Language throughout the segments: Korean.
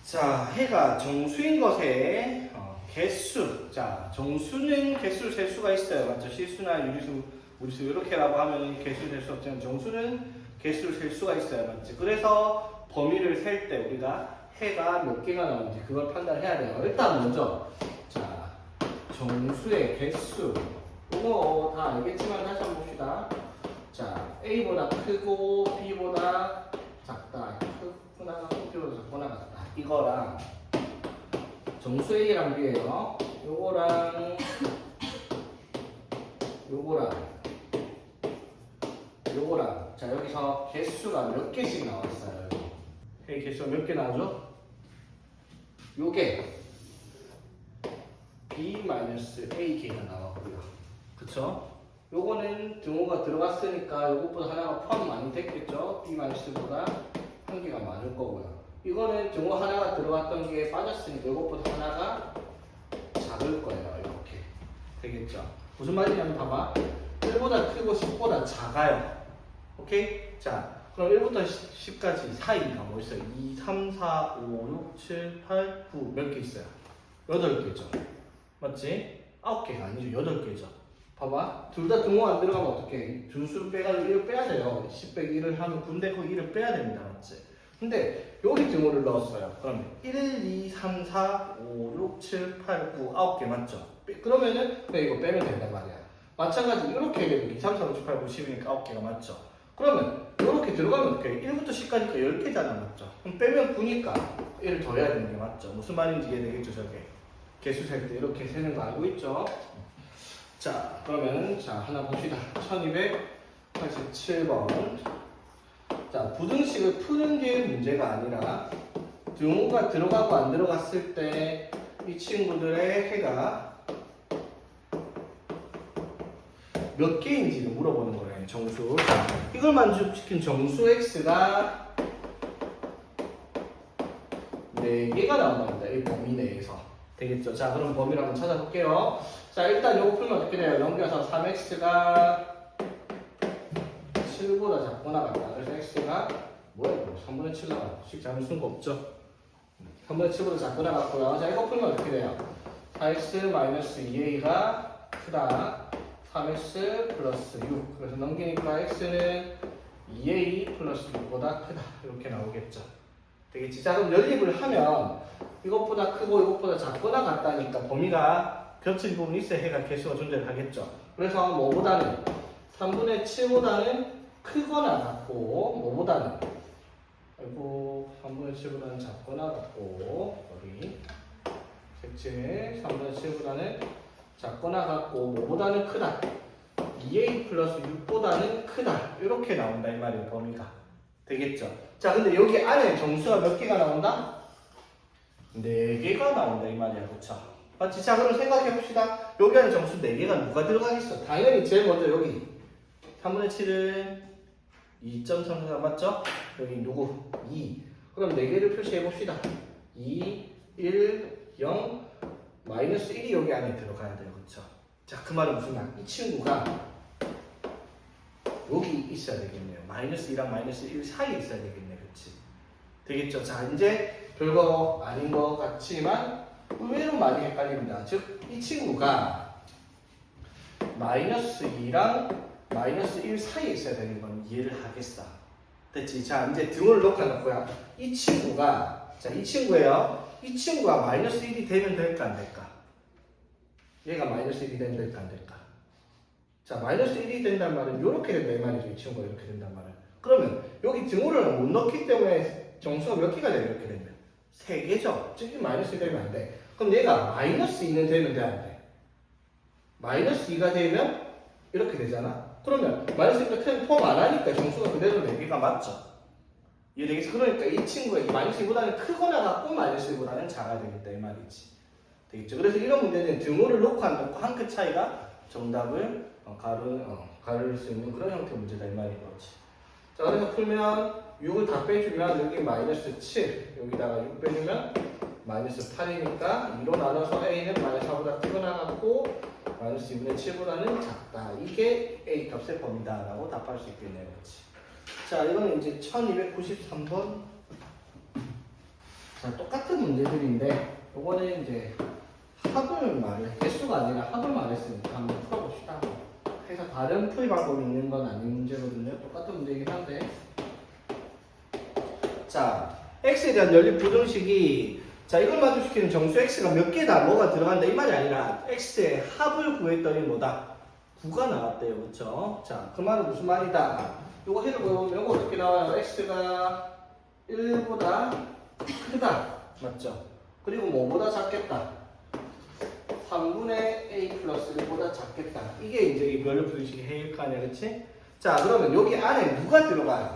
자, 해가 정수인 것의 개수. 자, 정수는 개수를 셀 수가 있어요. 맞죠? 실수나 유리수, 무리수 이렇게라고 하면 개수를 셀 수 없지만 정수는 개수를 셀 수가 있어요. 맞지? 그래서 범위를 셀 때 우리가 해가 몇 개가 나오는지 그걸 판단해야 돼요. 일단 먼저 자, 정수의 개수. 이거 다 알겠지만 다시 한번 봅시다. 자, A보다 크고 B보다 작다. 크거나 B보다 작거나 같다. 이거랑 정수 A랑 B예요. 요거랑 요거랑 자, 여기서 개수가 몇 개씩 나왔어요. A 개수가 몇 개 나오죠? 요게 B-A 개가 나왔고요. 그쵸? 요거는 등호가 들어갔으니까 요것보다 하나가 포함 많이 됐겠죠? B-보다 한 개가 많을 거고요. 이거는 등호 하나가 들어갔던 게 빠졌으니까 요것보다 하나가 작을 거예요. 이렇게 되겠죠? 무슨 말이냐면 봐봐. 1보다 크고 10보다 작아요. 오케이? 자, 그럼 1부터 10까지 사이가 뭐 있어요? 2, 3, 4, 5, 6, 7, 8, 9 몇 개 있어요? 8개죠. 맞지? 9개가 아니죠. 8개죠. 봐봐. 둘 다 등호 안 들어가면 어떡해? 준수를 빼가지고 1을 빼야 돼요. 10 빼기 1을 하면 9인데 그 1을 빼야 됩니다. 맞지? 근데 여기 등호를 넣었어요. 그러면 1, 2, 3, 4, 5, 6, 7, 8, 9, 9개 맞죠? 그러면은 그냥 이거 빼면 된단 말이야. 마찬가지로 이렇게 되면 2, 3, 4, 5, 6, 8, 9, 10이니까 9개가 맞죠? 그러면 이렇게 들어가면 어떻게 1부터 10까지가 10개잖아. 맞죠? 그럼 빼면 9니까 1을 더해야 되는 게 맞죠? 무슨 말인지 이해되겠죠? 저게 개수 셀 때 이렇게 세는 거 알고 있죠? 자, 그러면 자 하나 봅시다. 1287번. 자, 부등식을 푸는 게 문제가 아니라 등호가 들어가고 안 들어갔을 때 이 친구들의 해가 몇 개인지를 물어보는 거예요. 정수. 자, 이걸 만족시킨 정수 x가 4개가 나온답니다. 이 범위 내에서. 되겠죠? 자, 그럼 범위를 한번 찾아볼게요. 자, 일단 이거 풀면 어떻게 돼요? 넘겨서 3x가 7보다 작거나 같다. 그래서 x가 뭐야 이거? 3분의 7 나와요. 식 잡을 수가 없죠. 3분의 7보다 작거나 같고요. 자, 이거 풀면 어떻게 돼요? 4x-2a가 크다. 3x 플러스 6. 그래서 넘기니까 x는 2a 플러스 6보다 크다. 이렇게 나오겠죠. 되겠지? 자, 그럼 연립을 하면 이것보다 크고 이것보다 작거나 같다니까 범위가 겹친 부분이 있어야 해가 개수가 존재하겠죠. 그래서 뭐보다는 3분의 7보다는 크거나 같고 뭐보다는 아이고 3분의 7보다는 작거나 같고 여기 색칠 3분의 7보다는 작거나 같고 뭐보다는 크다 2a 플러스 6보다는 크다 이렇게 나온다 이 말이에요. 범위가 되겠죠. 자, 근데 여기 안에 정수가 몇 개가 나온다? 4개가 나온다 이 말이야. 그쵸? 맞지? 자, 그럼 생각해 봅시다. 여기 안에 정수 4개가 누가 들어가겠어? 당연히 제일 먼저 여기 3분의 7은 2.34 맞죠? 여기 누구? 2. 그럼 4개를 표시해 봅시다. 2, 1, 0, 마이너스 1이 여기 안에 들어가야 돼요. 그쵸? 자, 그 말은 무슨 말? 이 친구가 여기 있어야 되겠네요. 마이너스 2랑 마이너스 1 사이에 있어야 되겠네. 그치? 되겠죠? 자, 이제 별거 아닌 것 같지만 의외로 많이 헷갈립니다. 즉, 이 친구가 마이너스 2랑 마이너스 1 사이에 있어야 되는 건 이해를 하겠어. 됐지? 자, 이제 등호를 놓고요. 이 친구가, 자, 이 친구예요. 이 친구가 마이너스 1이 되면 될까, 안 될까? 얘가 마이너스 1이 되면 될까, 안 될까? 자, 마이너스 1이 된다는 말은 이렇게 된다, 이 말이죠. 이 친구가 이렇게 된다는 말은. 그러면 여기 등호를 못 넣기 때문에 정수가 몇 개가 돼요, 이렇게 되면? 3개죠? 즉, 마이너스 2 되면 안 돼. 그럼 얘가 마이너스 2는 되면 돼, 안 돼? 마이너스 2가 되면 이렇게 되잖아? 그러면 마이너스 2가 큰 포함 안 하니까 정수가 그대로 4개가 맞죠? 이해되겠어? 그러니까 이 친구가 이 마이너스 2보다는 크거나 같고 마이너스 2보다는 작아야 되겠다 이 말이지. 되겠죠? 그래서 이런 문제는 등호를 놓고 안 놓고 한 끗 차이가 정답을 가를 수 있는 그런 형태의 문제다 이 말인 거지. 자, 그래서 풀면 6을 다 빼주면 여기 마이너스 7 여기다가 6 빼주면 마이너스 8이니까 2로 나눠서 a는 마이너스 4보다 크거나 같고 마이너스 2분의 7보다는 작다. 이게 A 값의 범위다 라고 답할 수 있겠네요. 그렇지? 자, 이건 이제 1293번 자, 똑같은 문제들인데 요거는 이제 합을 말해 개수가 아니라 합을 말했으니까 한번 풀어봅시다. 그래서 다른 풀이 방법이 있는 건 아닌 문제거든요. 똑같은 문제이긴 한데. 자, x에 대한 연립 부등식이 자 이걸 마주시키는 정수 x가 몇 개다 뭐가 들어간다 이 말이 아니라 x의 합을 구했더니 뭐다 9가 나왔대요. 그쵸? 자, 그 말은 무슨 말이다? 요거 해를 보면 요거 어떻게 나와요? x가 1보다 크다 맞죠? 그리고 뭐보다 작겠다 3분의 a 플러스 1보다 작겠다. 이게 이제 이 연립 부등식의 해일 거 아니야, 그치? 자, 그러면 여기 안에 누가 들어가요?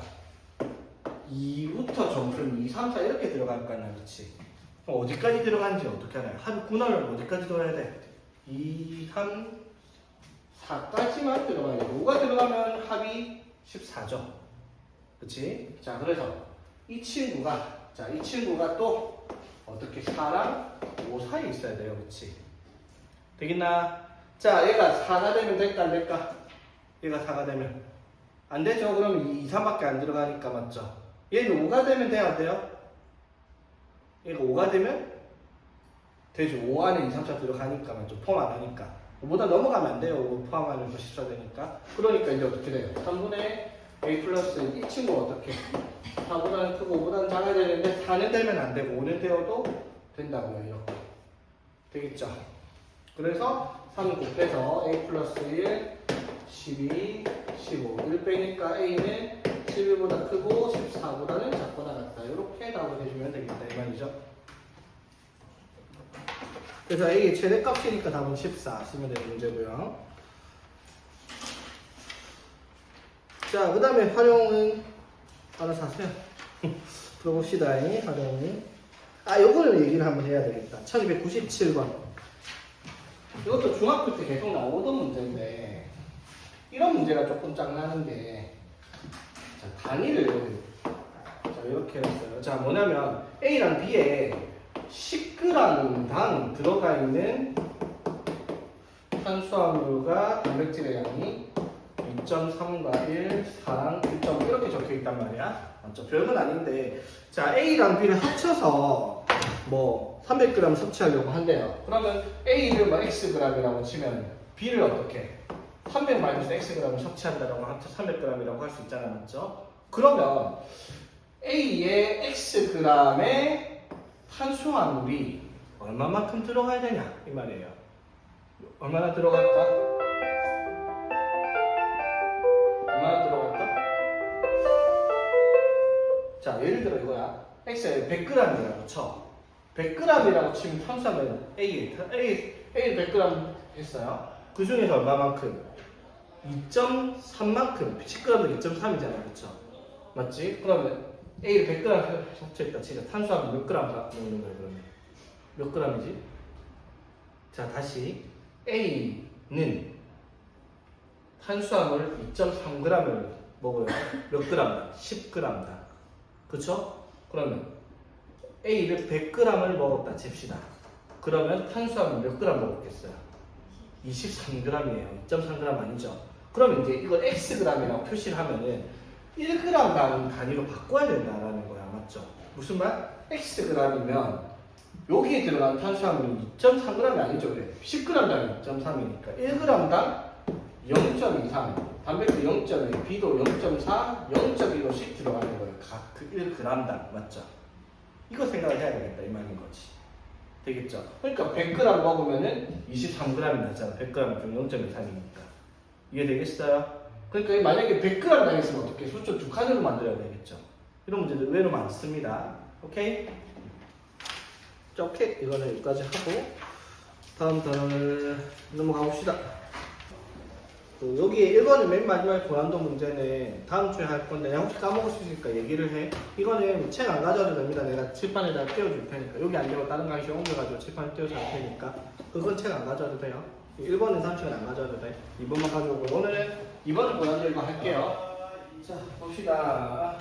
2부터 점수는 2, 3, 4 이렇게 들어갈 거 아니야, 그치? 그럼 어디까지 들어가는지 어떻게 알아요? 합의 군원을 어디까지 들어야 돼? 2, 3, 4까지만 들어가야 돼. 뭐가 들어가면 합이 14죠. 그치? 자, 그래서 이 친구가 또 어떻게 4랑 5 사이에 있어야 돼요, 그치? 되겠나? 자, 얘가 4가 되면 될까 안 될까? 얘가 4가 되면 안 되죠. 그러면 2, 3밖에 안 들어가니까 맞죠? 얘는 5가 되면 돼요 안 돼요? 얘가 5가 되면 되죠. 5 안에 2, 3, 4 들어가니까 맞죠? 포함 안 하니까 5보다 넘어가면 안 돼요. 5 포함 안 해서 14 되니까. 그러니까 이제 어떻게 돼요? 3분의 a 플러스 이 친구 어떻게 4보다는 크고 5보다는 작아야 되는데 4는 되면 안 되고 5는 되어도 된다고요. 이렇게 되겠죠? 그래서 3 곱해서 a 플러스 1, 12, 15 1 빼니까 a는 11보다 크고 14보다는 작거나 같다. 이렇게 답을 해주면 되겠다 이 말이죠. 그래서 a의 최대값이니까 답은 14 쓰면 되는 문제고요. 자, 그 다음에 활용은 알아서 하세요. 풀어봅시다. 활용은 요거는 얘기를 한번 해야 되겠다. 1297번 이것도 중학교 때 계속 나오던 문제인데 이런 문제가 조금 짱나는 게 자, 단위를 자, 이렇게 했어요. 자, 뭐냐면 A랑 B에 10g당 들어가 있는 탄수화물과 단백질의 양이 2.3과 1, 4랑 1.5 이렇게 적혀 있단 말이야. 맞죠? 별건 아닌데 자, A랑 B를 합쳐서 뭐 300g 섭취하려고 한대요. 그러면 A를 뭐 Xg이라고 치면 B를 어떻게 300-Xg 섭취한다라고 합쳐 300g이라고 할 수 있잖아, 맞죠? 그러면 A의 Xg의 탄수화물이 얼마만큼 들어가야 되냐 이 말이에요. 얼마나 들어갈까? 얼마나 들어갈까? 자, 예를 들어 이거야. X에 100g이라고 쳐. 100g이라고 치면 탄수화물 A를 100g 했어요. 그 중에서 얼마만큼? 2.3만큼. 10g은 2.3이잖아요. 그쵸? 맞지? 그러면 A를 100g 섭취했다 치자. 탄수화물 몇 g 먹는 거예요, 그러면? 몇 g이지? 자, 다시. A는 탄수화물 2.3g을 먹어요. 몇 g당? 10g당. 그쵸? 그러면 A를 100g을 먹었다 칩시다. 그러면 탄수화물 몇 g 먹었겠어요? 23g이에요. 2.3g 아니죠? 그러면 이제 이걸 xg이라고 표시를 하면은 1g당 단위로 바꿔야 된다라는 거야. 맞죠? 무슨 말? xg이면 여기에 들어간 탄수화물은 2.3g이 아니죠. 그래. 10g당 2.3이니까 1g당 0.23 단백질 0.1, B도 0.4, 0.15씩 들어가는 거예요. 각 1g당. 맞죠? 이거 생각을 해야 되겠다 이 말인 거지. 되겠죠? 그러니까 100g 먹으면은 23g이 나잖아. 100g 중 0.23이니까. 이해되겠어요? 그러니까 만약에 100g 당했으면 어떻게? 수초 두 칸으로 만들어야 되겠죠? 이런 문제들 의외로 많습니다. 오케이? 자, 오케이. 이거는 여기까지 하고 다음 단어를 넘어가 봅시다. 여기 1번은 맨 마지막에 고난도 문제는 다음 주에 할 건데 내가 혹시 까먹을 수 있으니까 얘기를 해. 이거는 책 안 가져와도 됩니다. 내가 칠판에다 띄워줄 테니까. 여기 안 되고 다른 강의실 옮겨가지고 칠판에 띄워줄 테니까 그건 책 안 가져와도 돼요. 1번은 3시간 안 가져와도 돼. 2번만 가져오고 오늘은 2번은 고난도 이거 할게요. 자, 봅시다.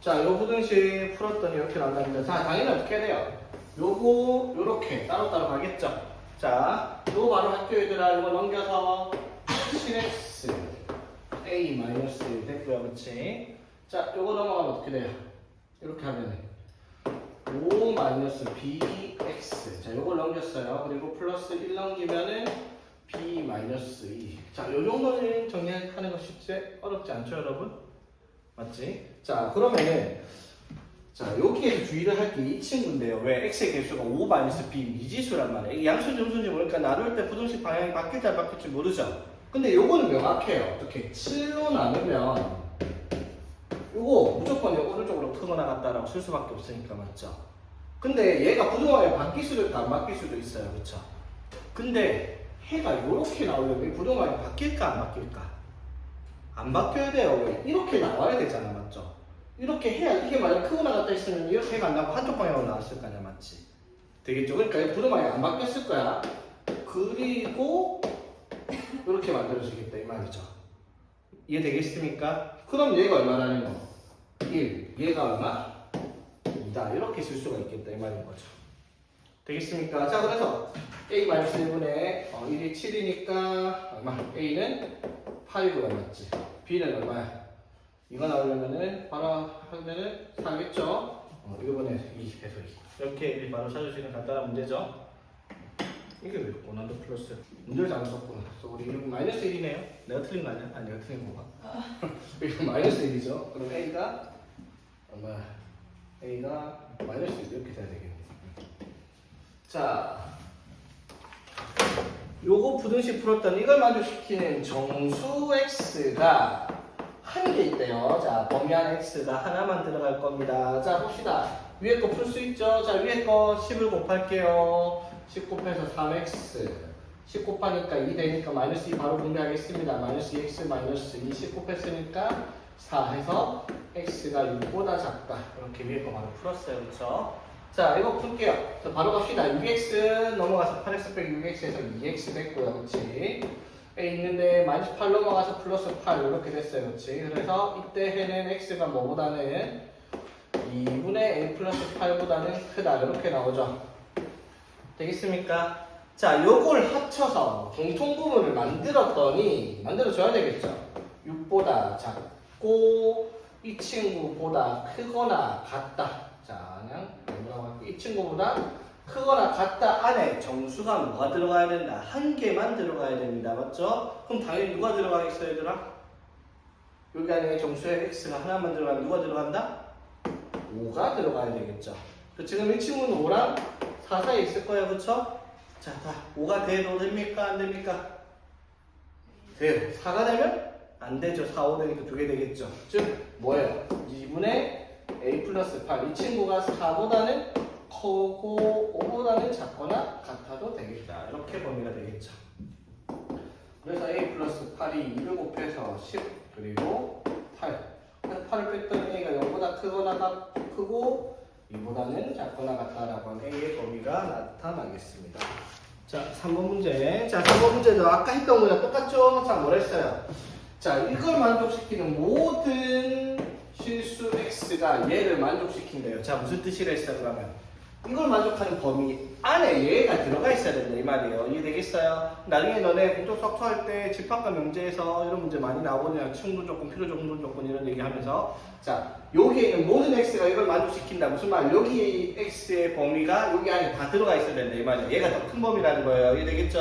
자, 요 부등식 풀었더니 이렇게 나온답니다. 자, 당연히 어떻게 해야 돼요? 요거 요렇게 따로따로 가겠죠? 자, 요거 바로 학교 얘들아 이거 넘겨서 7x a-1 됐고요. 그치? 자, 요거 넘어가면 어떻게 돼요? 이렇게 하면은 5 마이너스 bx. 자, 요걸 넘겼어요. 그리고 플러스 1 넘기면은 b 마이너스 2. 자, 요 정도는 정리하는 거 쉽지? 어렵지 않죠, 여러분? 맞지? 자, 그러면은 자, 여기에서 주의를 할 게 이 친구인데요. 왜? x의 개수가 5 마이너스 b 미지수란 말이에요. 이게 양수 점수인지 모르니까 나눌 때 부등식 방향이 바뀔지 안 바뀔지 모르죠. 근데 요거는 명확해요. 어떻게? 7로 나누면 요거 무조건 오른쪽으로 크거나 같다라고 쓸 수밖에 없으니까 맞죠? 근데 얘가 부등호에 바뀔 수도 있고 안 바뀔 수도 있어요. 그쵸? 근데 해가 이렇게 나오려면 부등호에 바뀔까 안 바뀔까? 안 바뀌어야 돼요. 왜? 이렇게 나와야 되잖아. 맞죠? 이렇게 해야 이게 만약 크거나 같다 했으면 이렇게 해가 안 나고 한쪽 방향으로 나왔을 거 아니야. 맞지? 되겠죠? 그러니까 이 부등호에 안 바뀌었을 거야. 그리고 이렇게 만들어지겠다 이 말이죠. 이해되겠습니까? 그럼 얘가 얼마라는 거? 1. 얘가 얼마? 2다. 이렇게 쓸 수가 있겠다 이 말인 거죠. 되겠습니까? 자, 그래서 a-1분의 1이 7이니까 얼마? a는 8이고요. 맞지? b는 얼마야? 이거 나오려면은 바로 하면은 4겠죠? 1분의 2 해서 2. 이렇게 바로 찾을 수 있는 간단한 문제죠. 이게 왜 원한도 플러스? 문제를 잘못 썼구나. 그래서 우리 이렇게 마이너스 1이네요. 내가 틀린 거 아니야? 아니, 내가 틀린 거가. 이거 마이너스 1이죠. 그럼 A가 얼마야? A가 마이너스 1 이렇게 돼야 되겠네. 자, 요거 부등식 풀었더니 이걸 만족시키는 정수 X가 한 개 있대요. 자, 범위 안에 X가 하나만 들어갈 겁니다. 자, 봅시다. 위에 거 풀 수 있죠? 자, 위에 거 10을 곱할게요. 10 곱해서 3x 10 곱하니까 2 되니까 마이너스 2 바로 분배하겠습니다. 마이너스 2x 마이너스 2 10 곱했으니까 4 해서 x가 6보다 작다. 이렇게 위에 거 바로 풀었어요. 그렇죠? 자, 이거 풀게요. 자, 바로 갑시다. 6x 넘어가서 8x 빼기 6x에서 2x 됐고요. 그렇지? 에 있는데 마이너스 8 넘어가서 플러스 8 이렇게 됐어요. 그렇지? 그래서 이때 해는 x가 뭐보다는 2분의 a 플러스 8보다는 크다. 이렇게 나오죠. 되겠습니까? 자, 요걸 합쳐서 공통부분을 만들어줘야 되겠죠. 6보다 작고 이 친구보다 크거나 같다. 자, 그냥 뭐라고 할게요. 이 친구보다 크거나 같다 안에 정수가 뭐가 들어가야 된다? 한 개만 들어가야 됩니다. 맞죠? 그럼 당연히 누가 들어가겠어요, 얘들아? 여기 안에 정수에 x가 하나만 들어가면 누가 들어간다? 5가 들어가야 되겠죠. 지금 이 친구는 5랑 4 사이에 있을 거예요. 그쵸? 자, 다 5가 돼도 됩니까? 안 됩니까? 돼요. 4가 되면 안 되죠. 4, 5 되니까 2개 되겠죠. 즉, 뭐예요? 2분의 a 플러스 8. 이 친구가 4보다는 크고 5보다는 작거나 같아도 되겠다. 이렇게 범위가 되겠죠. 그래서 a 플러스 8이 2를 곱해서 10 그리고 8. 8을 뺐더니 a가 0보다 크거나 크고 2보다는 작거나 같다라고 하는 A의 범위가 나타나겠습니다. 자, 3번 문제. 자, 3번 문제도 아까 했던 거랑 똑같죠? 자, 뭘 했어요? 자, 이걸 만족시키는 모든 실수 X가 얘를 만족시킨대요. 자, 무슨 뜻이라 했어요, 그러면? 이걸 만족하는 범위 안에 얘가 들어가 있어야 된다, 이 말이에요. 이해되겠어요? 나중에 너네 공적 석토할 때 집합과 명제에서 이런 문제 많이 나오거든요. 충분 조건, 필요 조건, 조건 이런 얘기 하면서. 자, 여기에 있는 모든 X가 이걸 만족시킨다. 무슨 말? 여기 X의 범위가 여기 안에 다 들어가 있어야 된다, 이 말이에요. 얘가 더 큰 범위라는 거예요. 이해되겠죠?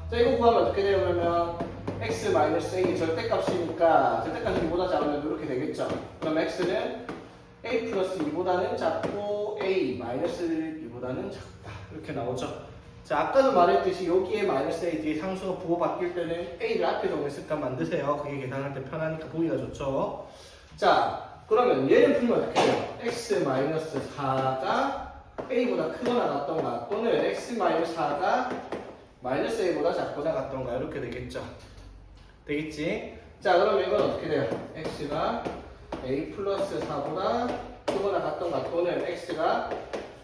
자, 이거 구하면 어떻게 돼요, 그러면? X-A이 절대값이니까 절대값이 2보다 작으면 이렇게 되겠죠? 그럼 X는 A 플러스 2보다는 작고 A 마이너스 2보다는 작다. 이렇게 나오죠. 자, 아까도 말했듯이 여기에 마이너스 A 뒤에 상수가 부호 바뀔 때는 A를 앞에 정했을까 만드세요. 그게 계산할 때 편하니까 보기가 좋죠. 자, 그러면 얘를 풀면 어떻게 돼요? X 마이너스 4가 A보다 크거나 같던가 또는 X 마이너스 4가 마이너스 A보다 작거나 같던가 이렇게 되겠죠. 되겠지? 자, 그러면 이건 어떻게 돼요? X가 A 플러스 4보다 크거나 같던가 또는 X가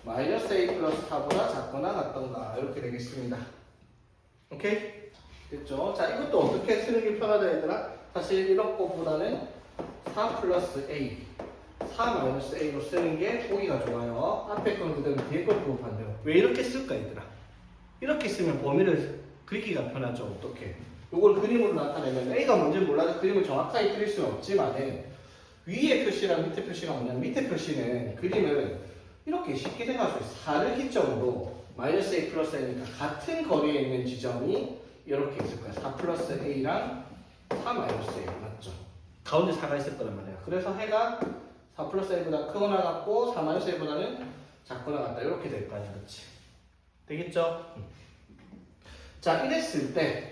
마이너스 A 플러스 4보다 작거나 같던가 이렇게 되겠습니다. 오케이? 됐죠? 자, 이것도 어떻게 쓰는 게 편하다 얘들아? 사실 이런 거보다는 4 플러스 A 4 마이너스 A로 쓰는 게 보기가 좋아요. 앞에 건 그대로 뒤에 걸 부호반대로. 왜 이렇게 쓸까 얘들아? 이렇게 쓰면 범위를 그리기가 편하죠. 어떻게? 이걸 그림으로 나타내면 A가 뭔지 몰라도 그림을 정확하게 그릴 수는 없지만 위에 표시랑 밑에 표시가 뭐냐면 밑에 표시는 그림을 이렇게 쉽게 생각할 수 있어요. 4를 기점으로 마이너스 a 플러스 a니까 같은 거리에 있는 지점이 이렇게 있을 거야. 4 플러스 a랑 4 마이너스 a 맞죠? 가운데 4가 있을 거란 말이야. 그래서 해가 4 플러스 a보다 크거나 같고 4 마이너스 a보다는 작거나 같다. 이렇게 될 거 아니야. 그렇지? 되겠죠? 자, 이랬을 때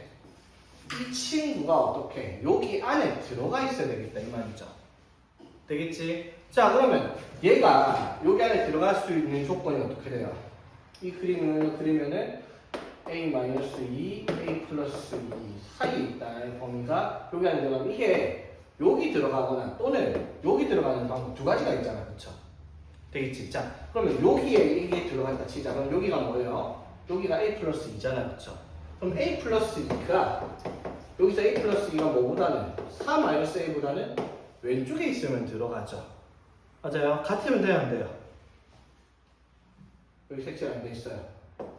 이 친구가 어떻게 여기 안에 들어가 있어야 되겠다 이 말이죠. 되겠지? 자, 그러면 얘가 여기 안에 들어갈 수 있는 조건이 어떻게 돼요? 이 그림을 그리면은 a-2, a 플러스 2 사이에 있다는 범위가 여기 안에 들어가면 이게 여기 들어가거나 또는 여기 들어가는 방법 두 가지가 있잖아. 그쵸? 되겠지? 자, 그러면 여기에 이게 들어간다 치자. 그럼 여기가 뭐예요? 여기가 a 플러스 2잖아. 그쵸? 그럼 a 플러스 2가 여기서 a 플러스 2가 뭐보다는 4 마이너스 a보다는 왼쪽에 있으면 들어가죠. 맞아요. 같으면 돼요, 안 돼요? 여기 색칠 안 돼 있어요.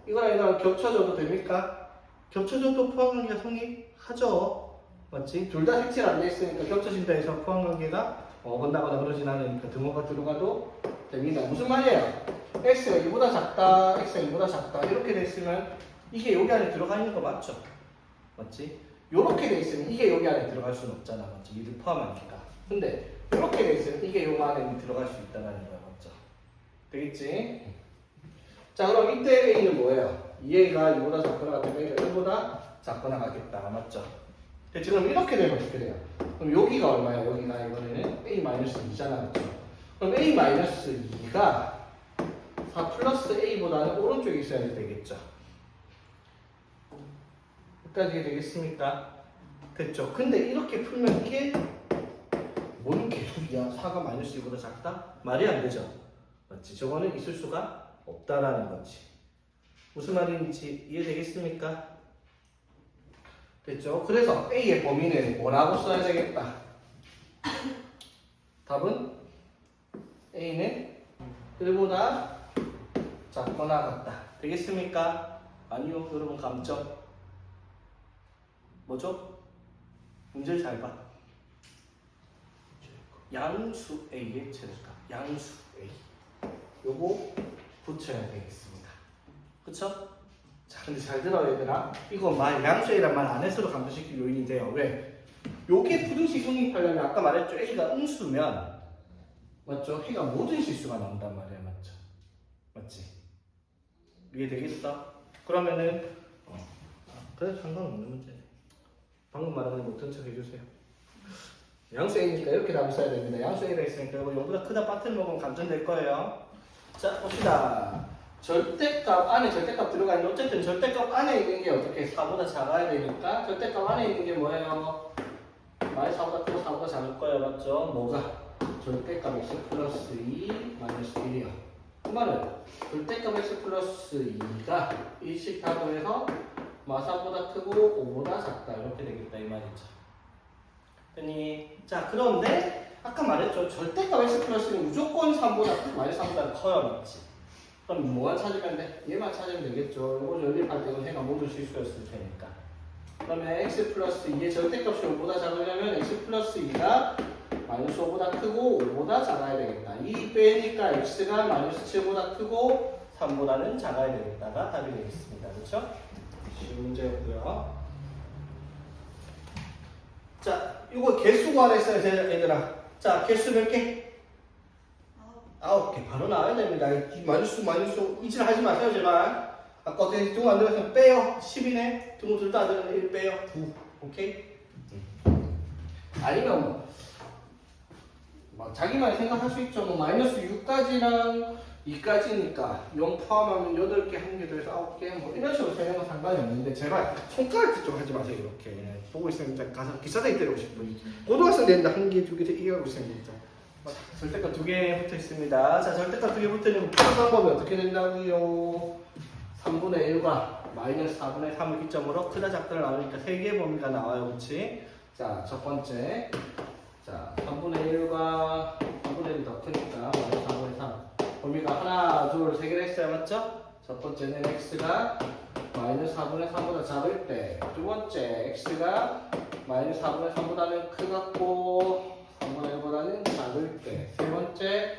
이거랑 이거랑 겹쳐져도 됩니까? 겹쳐져도 포함관계가 성립하죠. 맞지? 둘 다 색칠 안 돼 있으니까 겹쳐진다 해서 포함관계가 어긋나거나 그러진 않으니까 등호가 들어가도 됩니다. 무슨 말이에요? x가 2보다 작다, x가 2보다 작다 이렇게 됐으면 이게 여기 안에 들어가 있는 거 맞죠? 맞지? 요렇게 돼 있으면 이게 여기 안에 들어갈 수는 없잖아. 맞지? 이를 포함하니까. 근데 이렇게 돼 있으면 이게 여기 안에 들어갈 수 있다는 거야. 맞죠? 되겠지? 자, 그럼 이때 a는 뭐예요? 2a가 2보다 작거나 같으면 a가 1보다 작거나 같겠다. 맞죠? 지금 이렇게 되면 어떻게 돼요? 그럼 여기가 얼마야? 여기가 이번에는 a-2잖아. 그렇죠? 그럼 a-2가 4 플러스 a보다는 오른쪽에 있어야 되겠죠? 여기까지 되겠습니까? 됐죠? 근데 이렇게 풀면 이게 뭔 개소리야? 4가 마이너스 2보다 작다? 말이 안 되죠? 맞지? 저거는 있을 수가 없다라는 거지. 무슨 말인지 이해되겠습니까? 됐죠? 그래서 A의 범위는 뭐라고 써야 되겠다? 답은 A는 1보다 작거나 같다. 되겠습니까? 아니요. 여러분 감점. 뭐죠? 문제를 잘 봐. 양수 A의 최대값. 양수 A. 요거 붙여야 되겠습니다. 그쵸? 자, 근데 잘 들어 얘들아. 이거 양수 A란 말 안 했어도 감소시킬 요인이 돼요. 왜? 요게 푸등식 성립하려면 아까 말했죠. A가 음수면 맞죠? A가 모든 실수가 나온단 말이야. 맞죠? 맞지? 이해되겠어? 그러면은 그래도 상관없는 문제네. 방금 말한 거 못한 척 해주세요. 양수 A니까 이렇게 답을 써야 됩니다. 양수 A가 있으니까 이거 0보다 크다 빠트려 먹으면 감전될 거예요. 자, 봅시다. 절대값 안에 절대값 들어가 있는데 어쨌든 절대값 안에 있는 게 어떻게 4보다 작아야 되니까 절대값 안에 있는 게 뭐예요? 마이너스 4보다 크고 4보다 작을 거예요. 맞죠? 뭐가? 절대값 x 플러스 2 마이너스 1이요. 그 말은 절대값 x 플러스 2가 일식하고 해서 마사보다 크고 5보다 작다 이렇게 되겠다 이 말이죠. 됐니? 자, 그런데 아까 말했죠. 절대값 x 플러스는 무조건 3보다 크고 마이너스 3보다 커요. 맞지? 그럼 뭐만 찾으면 돼? 얘만 찾으면 되겠죠. 이거 연립할 때는 해가 모두 실수였을 테니까. 그러면 x 플러스 2의 절대값이 5보다 작으려면 x 플러스 2가 마이너스 5보다 크고 5보다 작아야 되겠다. 2 빼니까 x가 마이너스 7보다 크고 3보다는 작아야 되겠다가 답이 되겠습니다. 그렇죠? 쉬운 문제였고요. 자, 이거 개수 구하랬어요, 얘들아. 자, 개수 몇 개? 9개. 바로 나와야 됩니다. 마이너스 이질 하지 마세요, 제발. 아까 어떻게 등호 안 들어가서 빼요. 10이네. 등호 둘 다 안 들어가면 1 빼요. 9. 오케이? 아니면 뭐 자기만 생각할 수 있죠. 뭐 마이너스 6까지랑 2까지니까 0 포함하면 8개, 1개 더해서 9개 뭐 이런 식으로 세는 건 상관이 없는데 제발 손가락 뒤쪽 하지 마세요. 이렇게 보고 있으면 진짜 가서 기사대기 때리고 싶어. 고등학생 되는데 1개, 2개 이해하고 있으면 진짜 절대값 2개 붙어 있습니다. 자, 절대값 2개 붙어 있는 푸는 방법이 어떻게 된다고요? 3분의 1과 마이너스 4분의 3을 기점으로 크다 작다를 나누니까 3개의 범위가 나와요. 그렇지? 자, 첫 번째. 자, 3분의 1과 3분의 1이 더 크니까 마이너스 4분의 3 범위가 하나, 둘, 세 개를 했어요. 맞죠? 첫 번째는 x가 마이너스 4분의 3보다 작을 때, 두 번째 x가 마이너스 4분의 3보다는 크고 3분의 1보다는 작을 때, 세 번째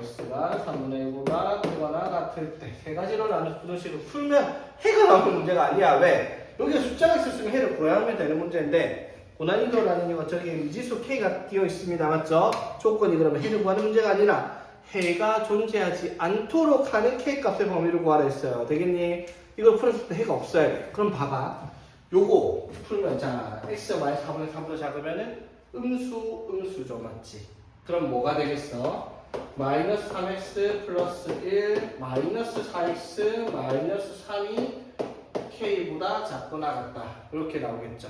x가 3분의 1보다 크거나 같을 때 세 가지로 나눈 부등식을 풀면 해가 나오는 문제가 아니야. 왜? 여기에 숫자가 있었으면 해를 구해야 하면 되는 문제인데 고난이도라는 이유가 저기에 미지수 k가 띄어 있습니다. 맞죠? 조건이 그러면 해를 구하는 문제가 아니라 해가 존재하지 않도록 하는 k 값의 범위를 구하라 했어요. 되겠니? 이걸 풀었을 때 해가 없어야 돼. 그럼 봐봐. 요거 풀면 자 x가 -4분의 3보다 작으면은 음수죠. 맞지? 그럼 뭐가 되겠어? 마이너스 3x 플러스 1 마이너스 4x 마이너스 3이 k보다 작거나 같다. 이렇게 나오겠죠.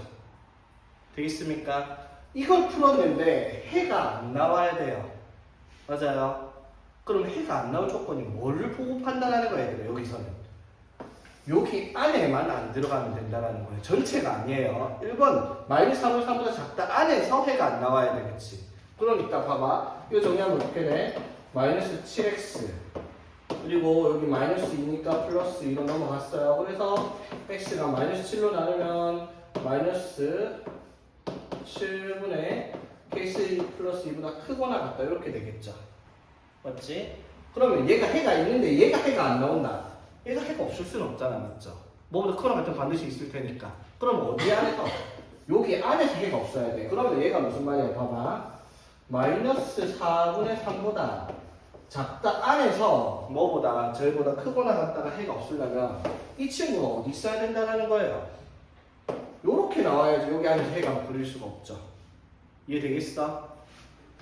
되겠습니까? 이걸 풀었는데 해가 안 나와야 돼요. 맞아요. 그럼 해가 안 나올 조건이 뭐를 보고 판단하는 거야, 얘들아, 여기서는. 여기 안에만 안 들어가면 된다는 거예요. 전체가 아니에요. 1번 마이너스 3을 3보다 작다 안에서 해가 안 나와야 되겠지. 그럼 이따 봐봐. 이거 정리하면 어떻게 돼? 마이너스 7x 그리고 여기 마이너스 2니까 플러스 2로 넘어갔어요. 그래서 x가 마이너스 7로 나누면 마이너스 7분의 k3 플러스 2보다 크거나 같다. 이렇게 되겠죠. 맞지? 그러면 얘가 해가 있는데 얘가 해가 안 나온다. 얘가 해가 없을 수는 없잖아. 맞죠? 뭐보다 크거나 같은 반드시 있을 테니까. 그럼 어디 안에서? 여기 안에서 해가 없어야 돼. 그러면 얘가 무슨 말이야? 봐봐. 마이너스 4분의 3보다 작다 안에서 뭐보다 저희보다 크거나 같다가 해가 없으려면 이 친구가 어디 있어야 된다는 거예요. 요렇게 나와야지 여기 안에서 해가 그릴 수가 없죠. 이해되겠어?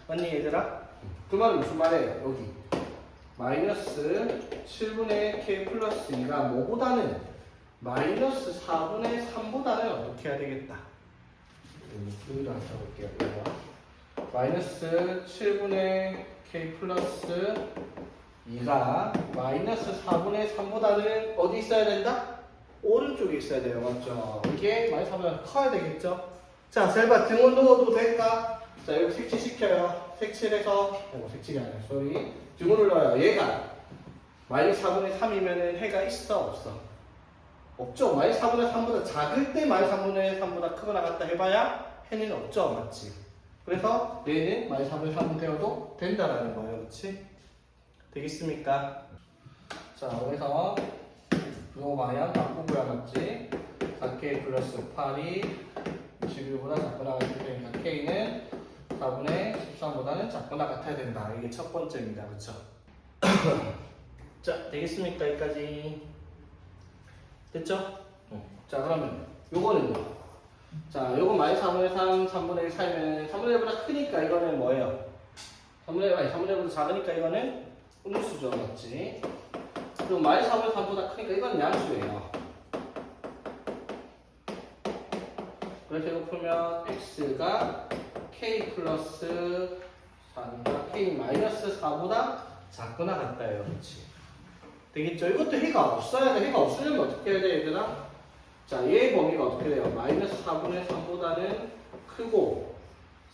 맞니 얘들아? 그 말은 무슨 말이에요? 여기 마이너스 7분의 k 플러스 2가 뭐보다는 마이너스 4분의 3보다는 어떻게 해야 되겠다. 여기다 써볼게요. 마이너스 7분의 k 플러스 2가 마이너스 4분의 3보다는 어디 있어야 된다? 오른쪽에 있어야 돼요. 맞죠? 이게 마이너스 4보다 커야 되겠죠? 자, 셀바 등원 넣어도 될까? 자, 여기 색칠시켜요. 색칠해서, 색칠이 아니라, 쏘리. 등원을 넣어요. 얘가 마이너스 4분의 3이면은 해가 있어, 없어? 없죠? 마이너스 4분의 3보다 작을 때 마이너스 4분의 3보다 크거나 같다 해봐야 해는 없죠? 맞지? 그래서 얘는 마이너스 4분의 3분 되어도 된다라는 거예요. 그렇지? 되겠습니까? 자, 그래서 이거 방향 바꾸고야 맞지? 4k 플러스 8이 21보다 작거나 같을 테니까 k는 4분의 13보다는 작거나 같아야 된다. 이게 첫 번째입니다. 그쵸? 자, 되겠습니까? 여기까지. 됐죠? 자, 그러면 요거는요. 자, 요거 마이너스 4분의 3, 3분의 1 사이면 3분의 1보다 크니까 이거는 뭐예요? 3분의 1보다 작으니까 이거는 음수죠. 맞지? 그리고 마이너스 4분의 3보다 크니까 이건 양수예요. 그래서 이거 풀면 x가 k 플러스 4니까 k 마이너스 4보다 작거나 같다예요. 그렇지? 되겠죠? 이것도 해가 없어야 돼. 해가 없으려면 어떻게 해야 돼, 얘들아? 자, 얘의 범위가 어떻게 돼요? 마이너스 4분의 3보다는 크고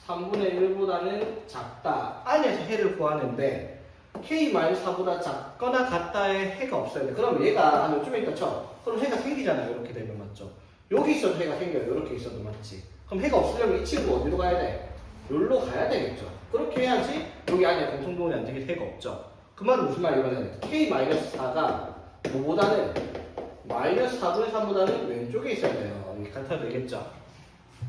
3분의 1보다는 작다. 안에서 해를 구하는데 k 마이너스 4보다 작거나 같다의 해가 없어야 돼. 그럼 얘가 한 요쯤에 있다 쳐. 그럼 해가 생기잖아요. 이렇게 되면 맞죠? 여기 있어도 해가 생겨요. 이렇게 있어도 맞지? 그럼 해가 없으려면 이 친구 어디로 가야 돼? 여기로 가야 되겠죠. 그렇게 해야지 여기 안에 공통동원이 안 되게 해가 없죠. 그 말은 무슨 말이냐면 k 마이너스 4가 뭐보다는 마이너스 4분의 3보다는 왼쪽에 있어야 돼요. 이게 같아도 되겠죠?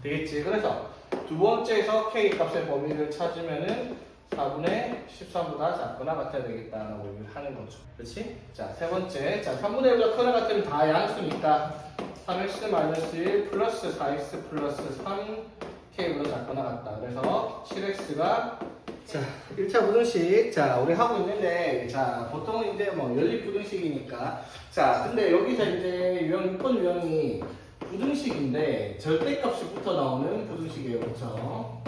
되겠지? 그래서 두 번째에서 k 값의 범위를 찾으면은 4분의 13보다 작거나 같아야 되겠다라고 얘기를 하는 거죠. 그렇지? 자, 세 번째. 자, 3분의 1보다 크거나 같으면 다 양수니까 3x-1 플러스 4x 플러스 3k보다 작거나 같다. 그래서 7x가 자, 1차 부등식. 자, 우리 하고 있는데, 자, 보통은 이제 뭐 연립 부등식이니까. 자, 근데 여기서 이제 유형, 6번 유형이 부등식인데, 절대값이 붙어 나오는 부등식이에요. 그쵸?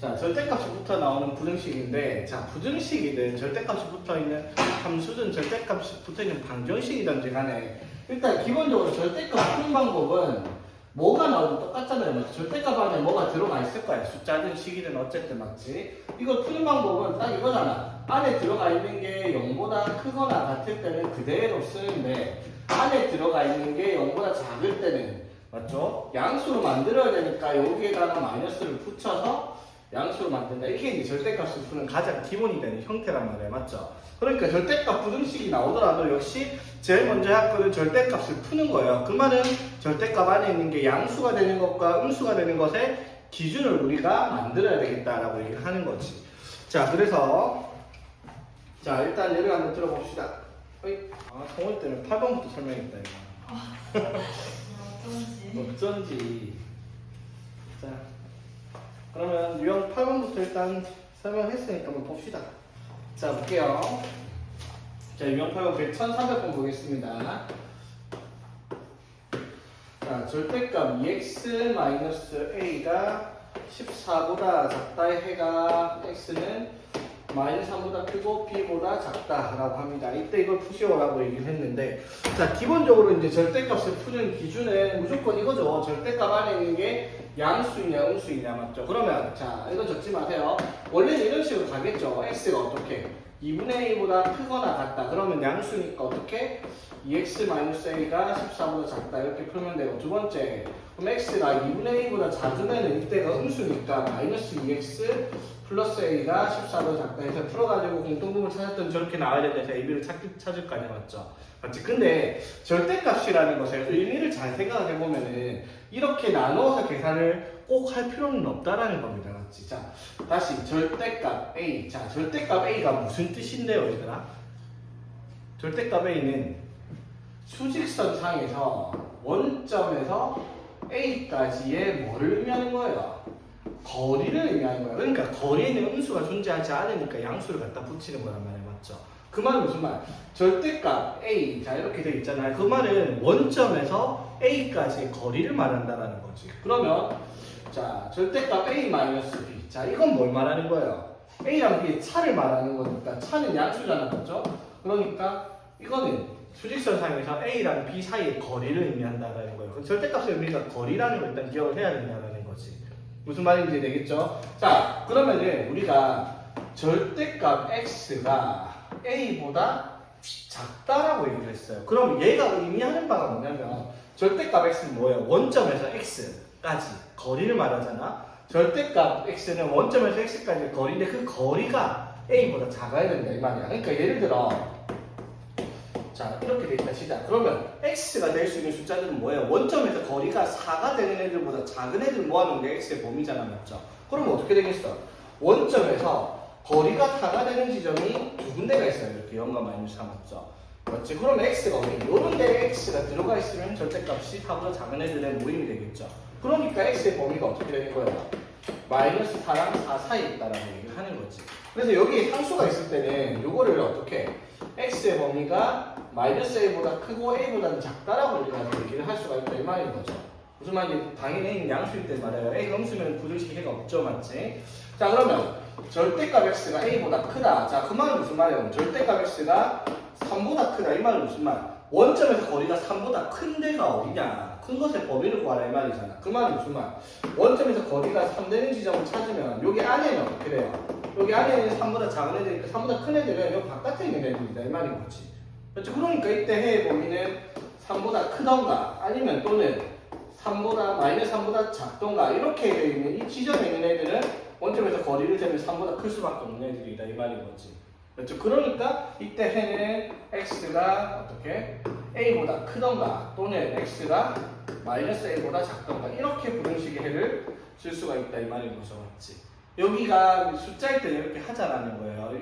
자, 절대값이 붙어 나오는 부등식인데, 자, 부등식이든 절대값이 붙어 있는 함수든 절대값이 붙어 있는 방정식이든지 간에, 일단 기본적으로 절대값 푸는 방법은 뭐가 나오든 똑같잖아요. 맞지? 절대값 안에 뭐가 들어가 있을 거야. 숫자든 식이든 어쨌든 맞지? 이걸 푸는 방법은 딱 이거잖아. 안에 들어가 있는 게 0보다 크거나 같을 때는 그대로 쓰는데 안에 들어가 있는 게 0보다 작을 때는 맞죠? 양수로 만들어야 되니까 여기에다가 마이너스를 붙여서 양수로 만든다. 이게 이제 절대값을 푸는 가장 기본이 되는 형태란 말이에요. 맞죠? 그러니까 절대값 부등식이 나오더라도 역시 제일 먼저 할 거는 절대값을 푸는 거예요. 그 말은 절대값 안에 있는 게 양수가 되는 것과 음수가 되는 것의 기준을 우리가 만들어야 되겠다라고 얘기를 하는 거지. 자, 그래서 자, 일단 예를 한번 들어봅시다. 성원 때문에 8번부터 설명했다 이거. 어쩐지. 자, 그러면 유형 8번부터 일단 설명했으니까 한번 봅시다. 자, 볼게요. 자, 유형 8번 1300번 보겠습니다. 자, 절대값 2x-a가 14보다 작다의 해가 x는 마이너스 3보다 크고 b보다 작다라고 합니다. 이때 이걸 푸시오라고 얘기를 했는데, 자, 기본적으로 이제 절대값을 푸는 기준은 무조건 이거죠. 절대값 안에 있는 게 양수이냐 음수이냐, 맞죠? 그러면 자, 이건 적지 마세요. 원래는 이런 식으로 가겠죠. x가 어떻게 2분의 a보다 크거나 같다. 그러면 양수니까 어떻게 2x-a가 14보다 작다 이렇게 풀면 되고, 두 번째 그럼 x가 2분의 a보다 작으면 이때가 음수니까 마이너스 2x 플러스 a가 14보다 작다 해서 풀어가지고 공통분을 찾았던 저렇게 나와야 된다 해서 ab를 찾을 거 아니야, 맞죠? 맞지? 근데 절대값이라는 것의 의미를 잘 생각해 보면은 이렇게 나누어서 계산을 꼭 할 필요는 없다라는 겁니다, 맞지? 자, 다시 절대값 a. 자, 절대값 a가 무슨 뜻인데요, 얘들아? 절대값 a는 수직선상에서 원점에서 a까지의 뭐를 의미하는 거예요? 거리를 의미하는 거예요. 그러니까 거리에는 음수가 존재하지 않으니까 양수를 갖다 붙이는 거란 말이에요, 맞죠? 그 말은 무슨 말? 절대값 a, 자 이렇게 돼 있잖아요. 그 말은 원점에서 a까지의 거리를 말한다라는 거지. 그러면 자, 절대값 a-b. 자, 이건 뭘 말하는 거예요? a랑 b의 차를 말하는 거니까 차는 양수잖아, 맞죠? 그러니까 이거는 수직선상에서 a랑 b 사이의 거리를 의미한다라는 거예요. 절대값의 의미가 거리라는 걸 일단 기억을 해야 된다는 거지. 무슨 말인지 되겠죠? 자, 그러면은 우리가 절대값 x가 a보다 작다라고 얘기를 했어요. 그럼 얘가 의미하는 바가 뭐냐면 절대값 x는 뭐예요? 원점에서 x까지 거리를 말하잖아. 절대값 x는 원점에서 x까지 거리인데 그 거리가 a보다 작아야 된다 이 말이야. 그러니까 예를 들어 자, 이렇게 돼 있다 시작. 그러면 x가 될 수 있는 숫자들은 뭐예요? 원점에서 거리가 4가 되는 애들보다 작은 애들 모아놓은 게 x의 범위잖아, 맞죠? 그러면 어떻게 되겠어? 원점에서 거리가 4가 되는 지점이 두 군데가 있어요. 이렇게 0과 마이너스 3, 맞죠? 맞지? 그러면 x가 어디? 요런 데에 x가 들어가 있으면 절대값이 4보다 작은 애들의 모임이 되겠죠. 그러니까 x의 범위가 어떻게 되는 거예요? 마이너스 4랑 4 사이에 있다라고 얘기를 하는 거지. 그래서 여기에 상수가 있을 때는 요거를 어떻게 x의 범위가 마이너스 a보다 크고 a보다는 작다라고 우리가 얘기를 할 수가 있다 이 말인 거죠. 무슨 말인지 당연히 a는 양수일 때 말해요. a가 음수면 부등식 해가 없죠, 맞지? 자, 그러면 절대값 x가 a보다 크다. 자, 그 말은 무슨 말이에요? 절대값 x가 3보다 크다 이 말은 무슨 말? 원점에서 거리가 3보다 큰 데가 어디냐? 큰 것의 범위를 구하라 이 말이잖아. 그 말은 무슨 말? 원점에서 거리가 3 되는 지점을 찾으면 여기 안에는 어떻게 돼요? 여기 안에는 3보다 작은 애들이니까 3보다 큰 애들은 여기 바깥에 있는 애들이다 이 말인 거지. 그렇죠? 그러니까 이때 해의 범위는 3보다 크던가 아니면 또는 3보다 마이너스 3보다 작던가 이렇게 되어 있는 이 지점에 있는 애들은 원점에서 거리를 재면 3보다 클 수밖에 없는 애들이다 이 말인 거지. 그렇죠? 그러니까 이때 해는 x가 어떻게 a보다 크던가 또는 x가 마이너스 a보다 작던가 이렇게 부등식의 해를 쓸 수가 있다 이 말인 거죠, 맞지? 여기가 숫자일 때는 이렇게 하자라는 거예요.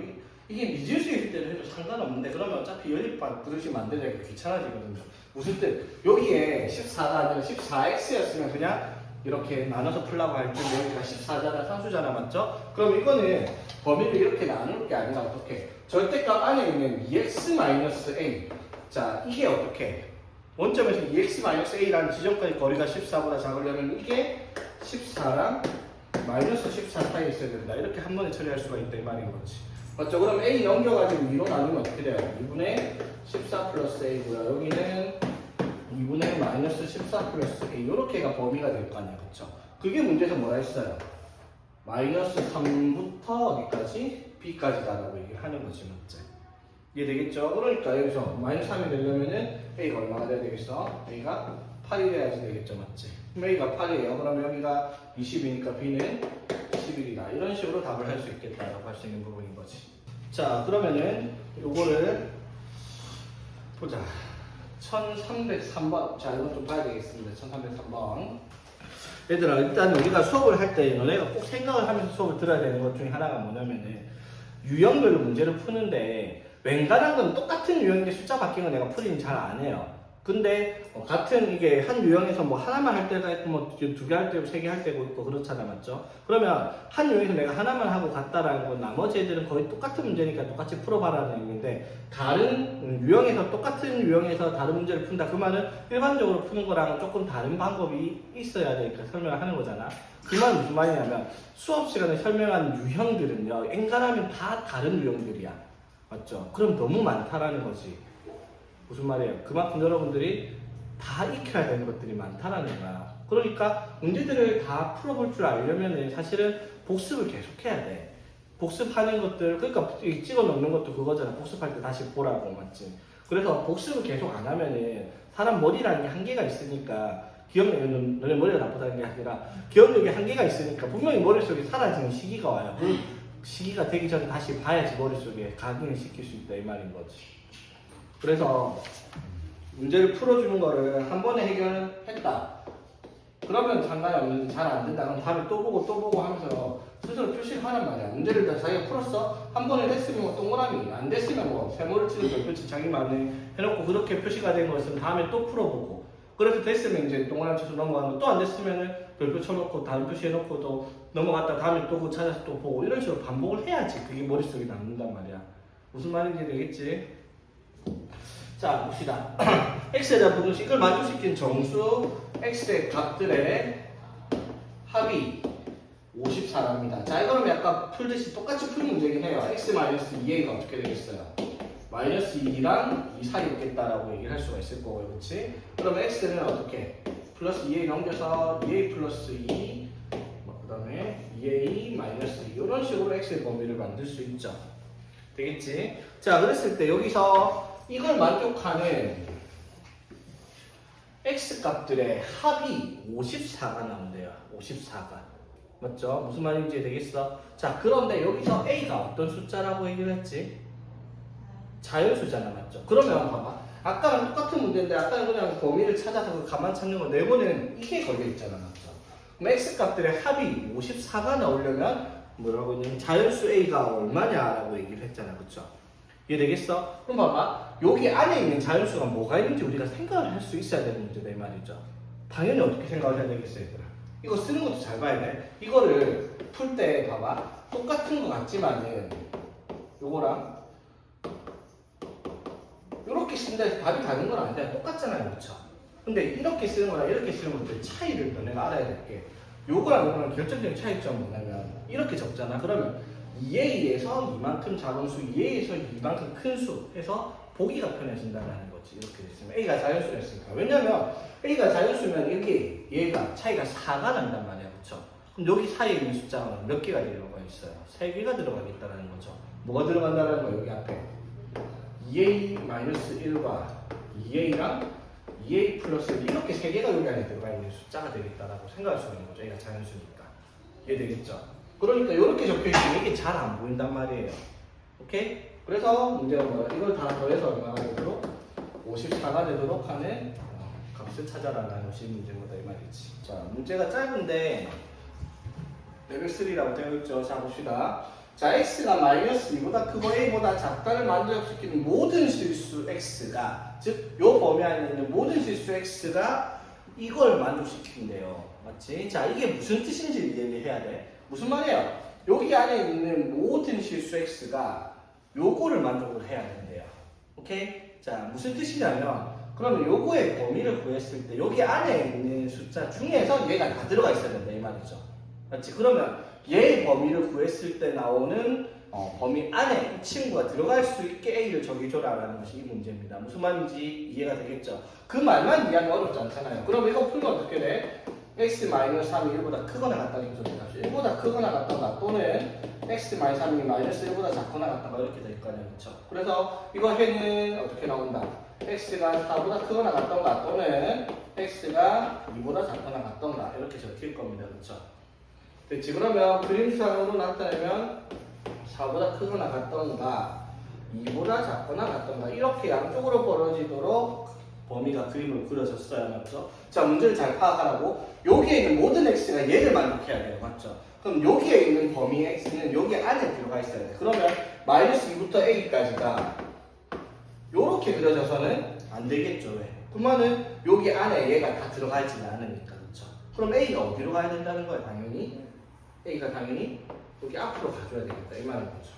이게 미지수일 때는 해도 상관없는데 그러면 어차피 연립반 부등식 만들기가 귀찮아지거든요. 무슨 뜻? 여기에 14가 아니라 14x였으면 그냥 이렇게 나눠서 풀라고 할 텐데 여기가 14잖아, 상수잖아, 맞죠? 그럼 이거는 범위를 이렇게 나눌 게 아니라 어떻게? 절대값 안에 있는 2x-a. 자, 이게 어떻게? 원점에서 2x-a라는 지점까지 거리가 14보다 작으려면 이게 14랑 마이너스 14 사이에 있어야 된다. 이렇게 한 번에 처리할 수가 있다 이 말인 거지. 맞죠? 그럼 a 넘겨가지고 2로 나누면 어떻게 돼요? 2분의 14 플러스 a고요. 여기는 2분의 마이너스 14 플러스 a. 이렇게가 범위가 될 거 아니야, 그쵸? 그게 문제에서 뭐라 했어요? 마이너스 3부터 어디까지? b까지다라고 얘기를 하는 거지, 맞지? 이해되겠죠? 그러니까 여기서 마이너스 3이 되려면은 a가 얼마가 돼야 되겠어? a가 8이 돼야지 되겠죠, 맞지? A가 8이에요. 그럼 여기가 20이니까 B는 11이다. 이런 식으로 답을 할 수 있겠다라고 할 수 있는 부분인 거지. 자, 그러면은 요거를 보자. 1303번. 자, 이건 좀 봐야 되겠습니다. 1303번. 얘들아, 일단 우리가 수업을 할 때 너네가 꼭 생각을 하면서 수업을 들어야 되는 것 중에 하나가 뭐냐면은 유형별로 문제를 푸는데 웬간한 건 똑같은 유형인데 숫자 바뀐 거 내가 풀이는 잘 안 해요. 근데 같은 이게 한 유형에서 뭐 하나만 할 때가 있고 뭐 두 개 할 때고 세 개 할 때고 있고 그렇잖아, 맞죠? 그러면 한 유형에서 내가 하나만 하고 갔다라는 건 나머지 애들은 거의 똑같은 문제니까 똑같이 풀어봐라는 의미인데 다른 유형에서 똑같은 유형에서 다른 문제를 푼다 그 말은 일반적으로 푸는 거랑은 조금 다른 방법이 있어야 되니까 설명을 하는 거잖아. 그 말은 무슨 말이냐면 수업 시간에 설명한 유형들은요 엔간하면 다 다른 유형들이야, 맞죠? 그럼 너무 많다라는 거지. 무슨 말이에요? 그만큼 여러분들이 다 익혀야 되는 것들이 많다라는 거야. 그러니까 문제들을 다 풀어볼 줄 알려면 사실은 복습을 계속해야 돼. 복습하는 것들, 그러니까 찍어 놓는 것도 그거잖아. 복습할 때 다시 보라고, 맞지? 그래서 복습을 계속 안 하면은 사람 머리라는 게 한계가 있으니까 기억력은 너네 머리가 나쁘다는 게 아니라 기억력에 한계가 있으니까 분명히 머릿속에 사라지는 시기가 와요. 그 시기가 되기 전에 다시 봐야지 머릿속에 각인을 시킬 수 있다 이 말인 거지. 그래서 문제를 풀어주는 거를 한 번에 해결했다. 그러면 상관이 없는데 잘 안 된다. 그럼 다음에 또 보고 하면서 스스로 표시를 하란 말이야. 문제를 다 자기가 풀었어? 한 번에 됐으면 뭐 동그라미, 안 됐으면 뭐 세모를 치는 별표치 자기만의 해놓고 그렇게 표시가 된 것은 다음에 또 풀어보고. 그래서 됐으면 이제 동그라미 쳐서 넘어가는 거, 또 안 됐으면은 별표 쳐놓고 다른 표시 해놓고 또 넘어갔다 다음에 또 그거 찾아서 또 보고 이런 식으로 반복을 해야지 그게 머릿속에 남는단 말이야. 무슨 말인지 되겠지? 자, 봅시다. x에 대한 부등식, 이걸 만족시킨 정수 x의 값들의 합이 54랍니다. 자, 이거는 약간 풀듯이 똑같이 푸는 문제긴 해요. x-2a가 어떻게 되겠어요? 마이너스 2랑 2 사이 있겠다라고 얘기를 할 수가 있을 거고요. 그렇지? 그러면 x는 어떻게? 플러스 2a 넘겨서 2a 플러스 2, 그 다음에 2a 마이너스 2 이런 식으로 x의 범위를 만들 수 있죠. 되겠지? 자, 그랬을 때 여기서 이걸 만족하는 x 값들의 합이 54가 나온대요. 54가. 맞죠? 무슨 말인지 되겠어? 자, 그런데 여기서 a가 어떤 숫자라고 얘기를 했지? 자연수잖아, 맞죠? 그러면 봐봐. 아까랑 똑같은 문제인데 아까는 그냥 범위를 찾아서 그 가만 찾는 거 내보내는 이게 걸려있잖아, 맞죠? 그럼 x 값들의 합이 54가 나오려면 뭐라고 했냐면 자연수 a가 얼마냐라고 얘기를 했잖아, 그쵸? 이해되겠어? 그럼 봐봐. 여기 안에 있는 자연수가 뭐가 있는지 우리가 생각을 할 수 있어야 되는 문제다 이 말이죠. 당연히 어떻게 생각을 해야 되겠어, 얘들아? 이거 쓰는 것도 잘 봐야 돼. 이거를 풀 때 봐봐. 똑같은 것 같지만은 요거랑 이렇게 쓴다 해서 답이 다른 건 아닌데 똑같잖아요, 그렇죠? 근데 이렇게 쓰는 거랑 이렇게 쓰는 것들 차이를 너네가 알아야 될 게 요거랑 요거랑 결정적인 차이점은 뭐냐면 이렇게 적잖아. 그러면 2a에서 이만큼 작은 수, 2a에서 이만큼 큰 수 해서 보기가 편해진다는 거지. 이렇게 됐으면 a가 자연수였으니까. 왜냐면 a가 자연수면 여기 얘가 차이가 4가 난단 말이야, 그렇죠? 그럼 여기 사이에 있는 숫자가 몇 개가 들어가 있어요? 3개가 들어가겠다는 거죠. 뭐가 들어간다는 거야, 여기 앞에? 2a-1과 2a랑 2a 플러스 이렇게 3개가 여기 안에 들어가 있는 숫자가 되겠다라고 생각할 수 있는 거죠. 얘가 자연수니까. 이해되겠죠? 그러니까 이렇게 적혀있으면 이게 잘 안 보인단 말이에요. 오케이? 그래서 문제가 뭐야? 이걸 다 더해서 얼마가 되도록 54가 되도록 하는 값을 찾아라라는 것이 문제보다 이 말이지. 자, 문제가 짧은데 레벨 3라고 되어 있죠. 자, 봅시다. 자, x가 마이너스 2보다 크고 a보다 작다를 만족시키는 모든 실수 x가, 즉, 요 범위 안에 있는 모든 실수 x가 이걸 만족시킨대요. 맞지? 자, 이게 무슨 뜻인지 이해해야 돼. 무슨 말이에요? 여기 안에 있는 모든 실수 x가 요거를 만족을 해야 된대요. 오케이? 자, 무슨 뜻이냐면, 그러면 요거의 범위를 구했을 때 여기 안에 있는 숫자 중에서 얘가 다 들어가 있어야 된다, 이 말이죠. 맞지? 그러면 얘의 범위를 구했을 때 나오는 범위 안에 이 친구가 들어갈 수 있게 A를 정해줘라라는 것이 이 문제입니다. 무슨 말인지 이해가 되겠죠? 그 말만 이해하면 어렵지 않잖아요. 그럼 이거 풀면 어떻게 돼? x-3이 1보다 크거나 같다는 소리 값이 1보다 크거나 같다가 또는 x-3이 마이너스 1보다 작거나 같다가 이렇게 될 거 아니에요. 그렇죠? 그래서 이거 해는 어떻게 나온다? x가 4보다 크거나 같던가 또는 x가 2보다 작거나 같던가 이렇게 적힐 겁니다. 그렇죠? 됐지? 그러면 그림상으로 나타내면 4보다 크거나 같던가 2보다 작거나 같던가 이렇게 양쪽으로 벌어지도록 범위가 그림을 그려졌어야 맞죠? 자, 문제를 잘 파악하라고. 여기에 있는 모든 x가 얘를 만족해야 돼요. 맞죠? 그럼 여기에 있는 범위 x는 여기 안에 들어가 있어야 돼. 그러면 마이너스 2부터 a까지가 요렇게 그려져서는 안 되겠죠. 왜? 그러면은 여기 안에 얘가 다 들어가 있지는 않으니까. 그렇죠? 그럼 a가 어디로 가야 된다는 거예요? 당연히 a가 당연히 여기 앞으로 가줘야 되겠다. 이 말인 거죠.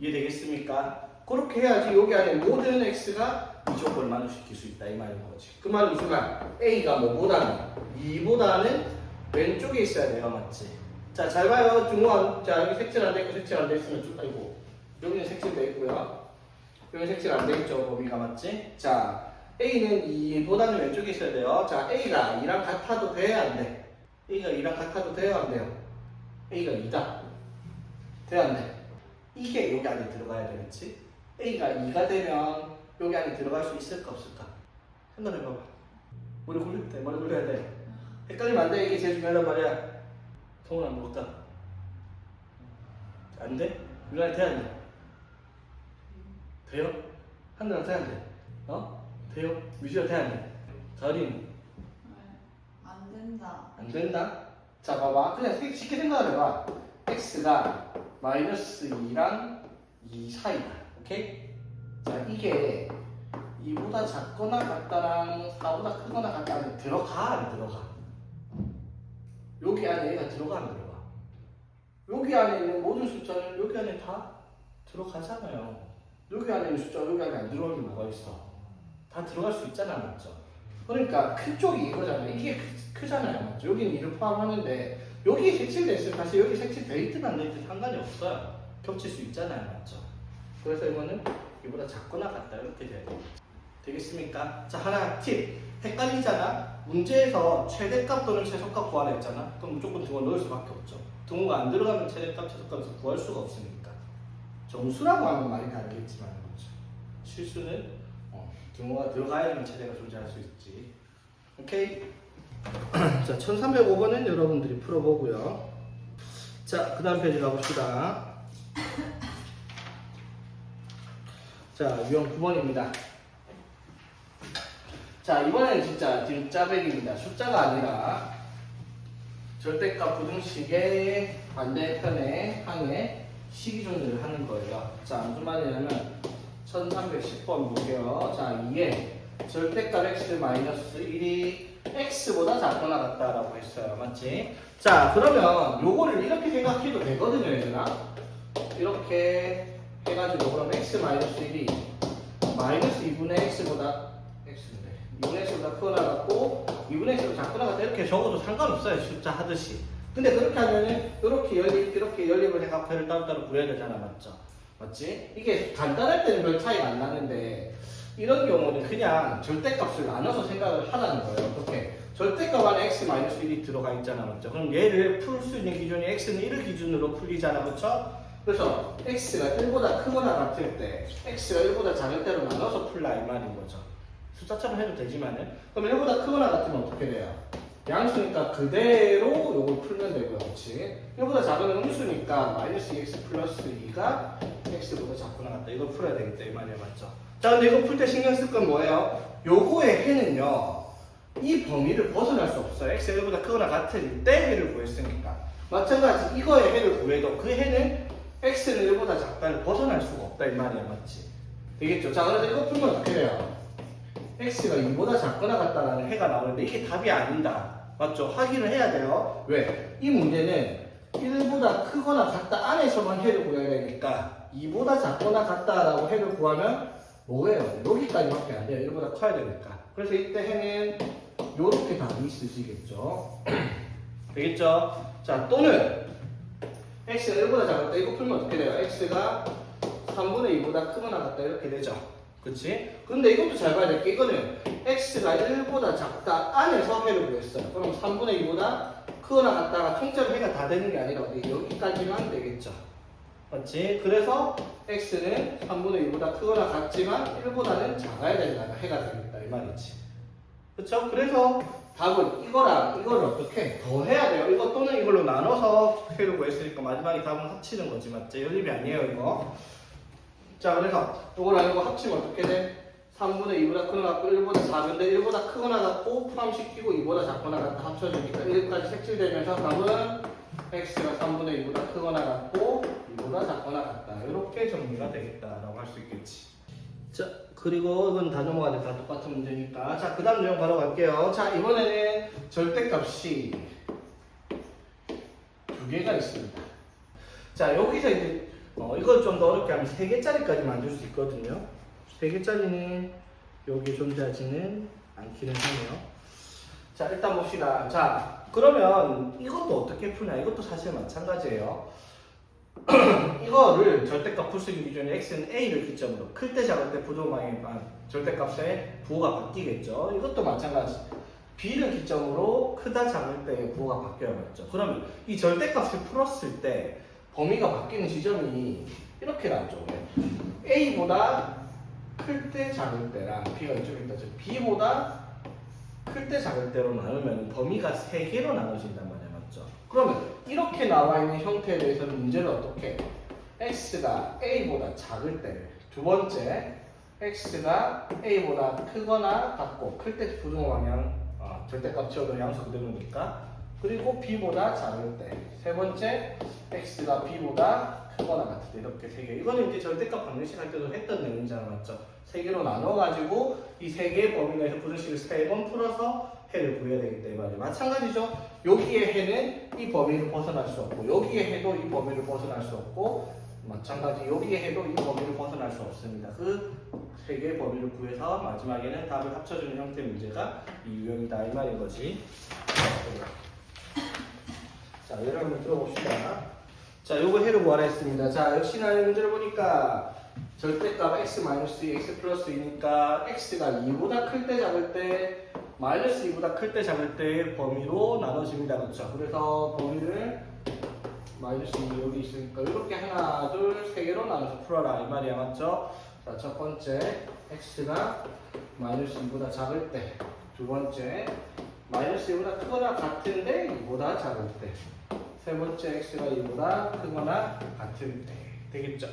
이해되겠습니까? 그렇게 해야지 여기 안에 모든 x가 이 조건을 만족시킬 수 있다. 이 말인 거지. 그 말은 무슨 말? a가 뭐보다는 2보다는 왼쪽에 있어야 돼요. 맞지? 자, 잘 봐요. 중요한. 자, 여기 색칠 안 돼 있고 색칠 안 돼 있으면 좀 아이고. 여기는 색칠돼 있고요. 여기 색칠 안 돼 있죠. 범위가 맞지? 자, a는 2보다는 왼쪽에 있어야 돼요. 자, a가 2랑 같아도 돼야 안 돼? a가 2랑 같아도 돼야 안 돼요? a가 2다. 돼야 안 돼? 이게 여기 안에 들어가야 되겠지? a가 2가 되면 여기 안에 들어갈 수 있을까 없을까? 생각해봐봐. 머리 굴릴 때, 머리 굴려야 돼. 헷갈리면 안 돼. 이게 제일 중요하단 말이야. 통을 안 먹었다. 안 돼? 여기 안에 돼야 안 돼? 돼요? 한나랑 돼야 안 돼? 어? 돼요? 미주야 돼야 안 돼? 가린 안 된다. 안 된다? 자, 봐봐. 그냥 쉽게 생각을 해봐. x가 마이너스 2랑 2 사이다. 오케이? 자, 이게 2보다 작거나 같다랑 4보다 크거나 같다 안에 들어가 안 들어가? 여기 안에 얘가 들어가 안 들어가? 여기 안에 있는 모든 숫자는 여기 안에 다 들어가잖아요. 여기 안에 있는 숫자가 여기 안에 안 들어가는 게 뭐가 있어? 다 들어갈 수 있잖아. 맞죠? 그러니까 큰 쪽이 이거잖아요. 이게 크잖아요. 맞죠? 여기는 2를 포함하는데 여기 색칠됐으면 사실 여기 색칠돼 있든 안 있든 상관이 없어요. 겹칠 수 있잖아요. 맞죠? 그래서 이거는 이보다 작거나 같다 이렇게 돼요. 되겠습니까? 자, 하나 팁. 헷갈리잖아. 문제에서 최대값 또는 최소값 구하라 했잖아. 그럼 무조건 등호 넣을 수밖에 없죠. 등호가 안 들어가면 최대값, 최소값에서 구할 수가 없으니까. 정수라고 하면 말이 다르겠지만 그렇죠. 실수는 등호가 들어가야 되면 최대가 존재할 수 있지. 오케이? 자, 1305번은 여러분들이 풀어보고요. 자, 그 다음 페이지 가봅시다. 자, 유형 9번입니다. 자, 이번에는 진짜 뒷짜배기입니다. 숫자가 아니라 절대값 부등식의 반대편에 항에 식이존재를 하는 거예요. 자, 무슨 말이냐면 1310번 볼게요. 자, 이게 절대값 x-1이 x보다 작거나 같다라고 했어요. 맞지? 자, 그러면 요거를 이렇게 생각해도 되거든요, 얘들아. 이렇게 해가지고 그럼 x-1이 마이너스 2분의 x보다 2분의 x보다 크거나 같고 2분의 x보다 작거나 같다 이렇게 적어도 상관없어요. 숫자 하듯이. 근데 그렇게 하면은 이렇게 연립을 해 값을 따로따로 구해야 되잖아. 맞죠? 맞지? 이게 간단할 때는 별 차이가 안 나는데 이런 경우는 그냥 절대값을 나눠서 생각을 하라는 거예요. 어떻게? 절대값 안에 x-1이 들어가 있잖아. 맞죠? 그럼 얘를 풀 수 있는 기준이 x는 1을 기준으로 풀리잖아. 그렇죠? 그래서 x가 1보다 크거나 같을 때 x가 1보다 작을 때로 나눠서 풀라 이 말인 거죠. 숫자처럼 해도 되지만은 그럼 1보다 크거나 같으면 어떻게 돼요? 양수니까 그대로 요걸 풀면 되고요. 그렇지? 1보다 작은 음수니까 마이너스 2x 플러스 2가 x보다 작거나 같다. 이걸 풀어야 되겠다 이 말이에요. 맞죠? 자, 근데 이거 풀 때 신경 쓸 건 뭐예요? 요거의 해는요 이 범위를 벗어날 수 없어요. x가 1보다 크거나 같을 때 해를 구했으니까. 마찬가지 이거의 해를 구해도 그 해는 x는 1보다 작다를 벗어날 수가 없다 이 말이야. 맞지? 되겠죠? 자, 그래서 이거 풀면 어떻게 돼요? x가 2보다 작거나 같다라는 해가 나오는데 이게 답이 아니다. 맞죠? 확인을 해야 돼요. 왜? 이 문제는 1보다 크거나 같다 안에서만 해를 구해야 되니까 2보다 작거나 같다라고 해를 구하면 뭐예요? 여기까지밖에 안 돼요. 1보다 커야 되니까. 그래서 이때 해는 요렇게 답이 있으시겠죠? 되겠죠? 자, 또는 x가 1보다 작을 때 이거 풀면 어떻게 돼요? x가 3분의 2보다 크거나 같다 이렇게 되죠. 그치? 근데 이것도 잘 봐야 될 게 이거는 x가 1보다 작다 안에서 해를 구했어요. 그럼 3분의 2보다 크거나 같다가 통째로 해가 다 되는 게 아니라 어디 여기까지만 되겠죠. 맞지? 그래서 x는 3분의 2보다 크거나 같지만 1보다는 작아야 된다. 해가 되겠다. 이 말이지. 그쵸? 그래서 답은 이거랑 이거를 어떻게 더 해야 돼요. 이거 또는 이걸로 나눠서 해를 구했으니까 마지막에 답은 합치는 거지. 맞지? 연립이 아니에요, 이거. 자, 그래서 이거랑 이거 합치면 어떻게 돼? 3분의 2보다 크거나 같고 1보다 작은데 1보다 크거나 같고 포함시키고 2보다 작거나 같다 합쳐주니까 1까지 색칠되면서 답은 x가 3분의 2보다 크거나 같고 2보다 작거나 같다. 이렇게 정리가 되겠다라고 할 수 있겠지. 자, 그리고 이건 다 넘어가야 돼. 다 똑같은 문제니까. 자, 그 다음 내용 바로 갈게요. 자, 이번에는 절대값이 두 개가 있습니다. 자, 여기서 이제 이걸 좀 더 어렵게 하면 3개짜리까지 만들 수 있거든요. 3개짜리는 여기에 존재하지는 않기는 하네요. 자, 일단 봅시다. 자, 그러면 이것도 어떻게 푸냐? 이것도 사실 마찬가지예요. 이거를 절대값 풀 수 있는 기준에 x는 a를 기점으로 클 때 작을 때 부동항의 절대값의 부호가 바뀌겠죠. 이것도 마찬가지. b를 기점으로 크다 작을 때의 부호가 바뀌어야겠죠. 그러면 이 절대값을 풀었을 때 범위가 바뀌는 지점이 이렇게 나오죠. a보다 클 때 작을 때랑 b가 이쪽에 있다. 즉 b보다 클 때 작을 때로 나누면 범위가 3개로 나눠진단 말이야. 맞죠? 그러면 이렇게 나와 있는 형태에 대해서는 문제를 어떻게 해? x가 a보다 작을 때, 두 번째 x가 a보다 크거나 같고 클 때 부등호 방향 절대값 치워도 양수 그대로니까. 그리고 b보다 작을 때, 세 번째 x가 b보다 크거나 같을 때. 이렇게 세 개. 이거는 이제 절대값 방정식 할 때도 했던 내용이잖아. 맞죠? 세 개로 나눠가지고 이 세 개의 범위 내에서 부등식을 3번 풀어서 해를 구해야 되기 때문에 마찬가지죠. 여기에 해는 이 범위를 벗어날 수 없고 여기에 해도 이 범위를 벗어날 수 없고 마찬가지 여기에 해도 이 범위를 벗어날 수 없습니다. 그 세 개의 범위를 구해서 마지막에는 답을 합쳐주는 형태의 문제가 이 유형이다 이 말인 거지. 자, 예를 한번 들어봅시다. 자, 요거 해를 구하라 했습니다. 자, 역시나 이 문제를 보니까 절대값 x-2, x 플러스 2니까 x가 2보다 클 때 작을 때 마이너스 2보다 클 때 작을 때 범위로 나눠집니다. 그렇죠? 그래서 범위를 마이너스 2 여기 있으니까 이렇게 하나, 둘, 세 개로 나눠서 풀어라 이 말이야. 맞죠? 자, 첫 번째 x가 마이너스 2보다 작을 때, 두 번째 마이너스 2보다 크거나 같은데 2보다 작을 때, 세 번째 x가 2보다 크거나 같을 때 되겠죠?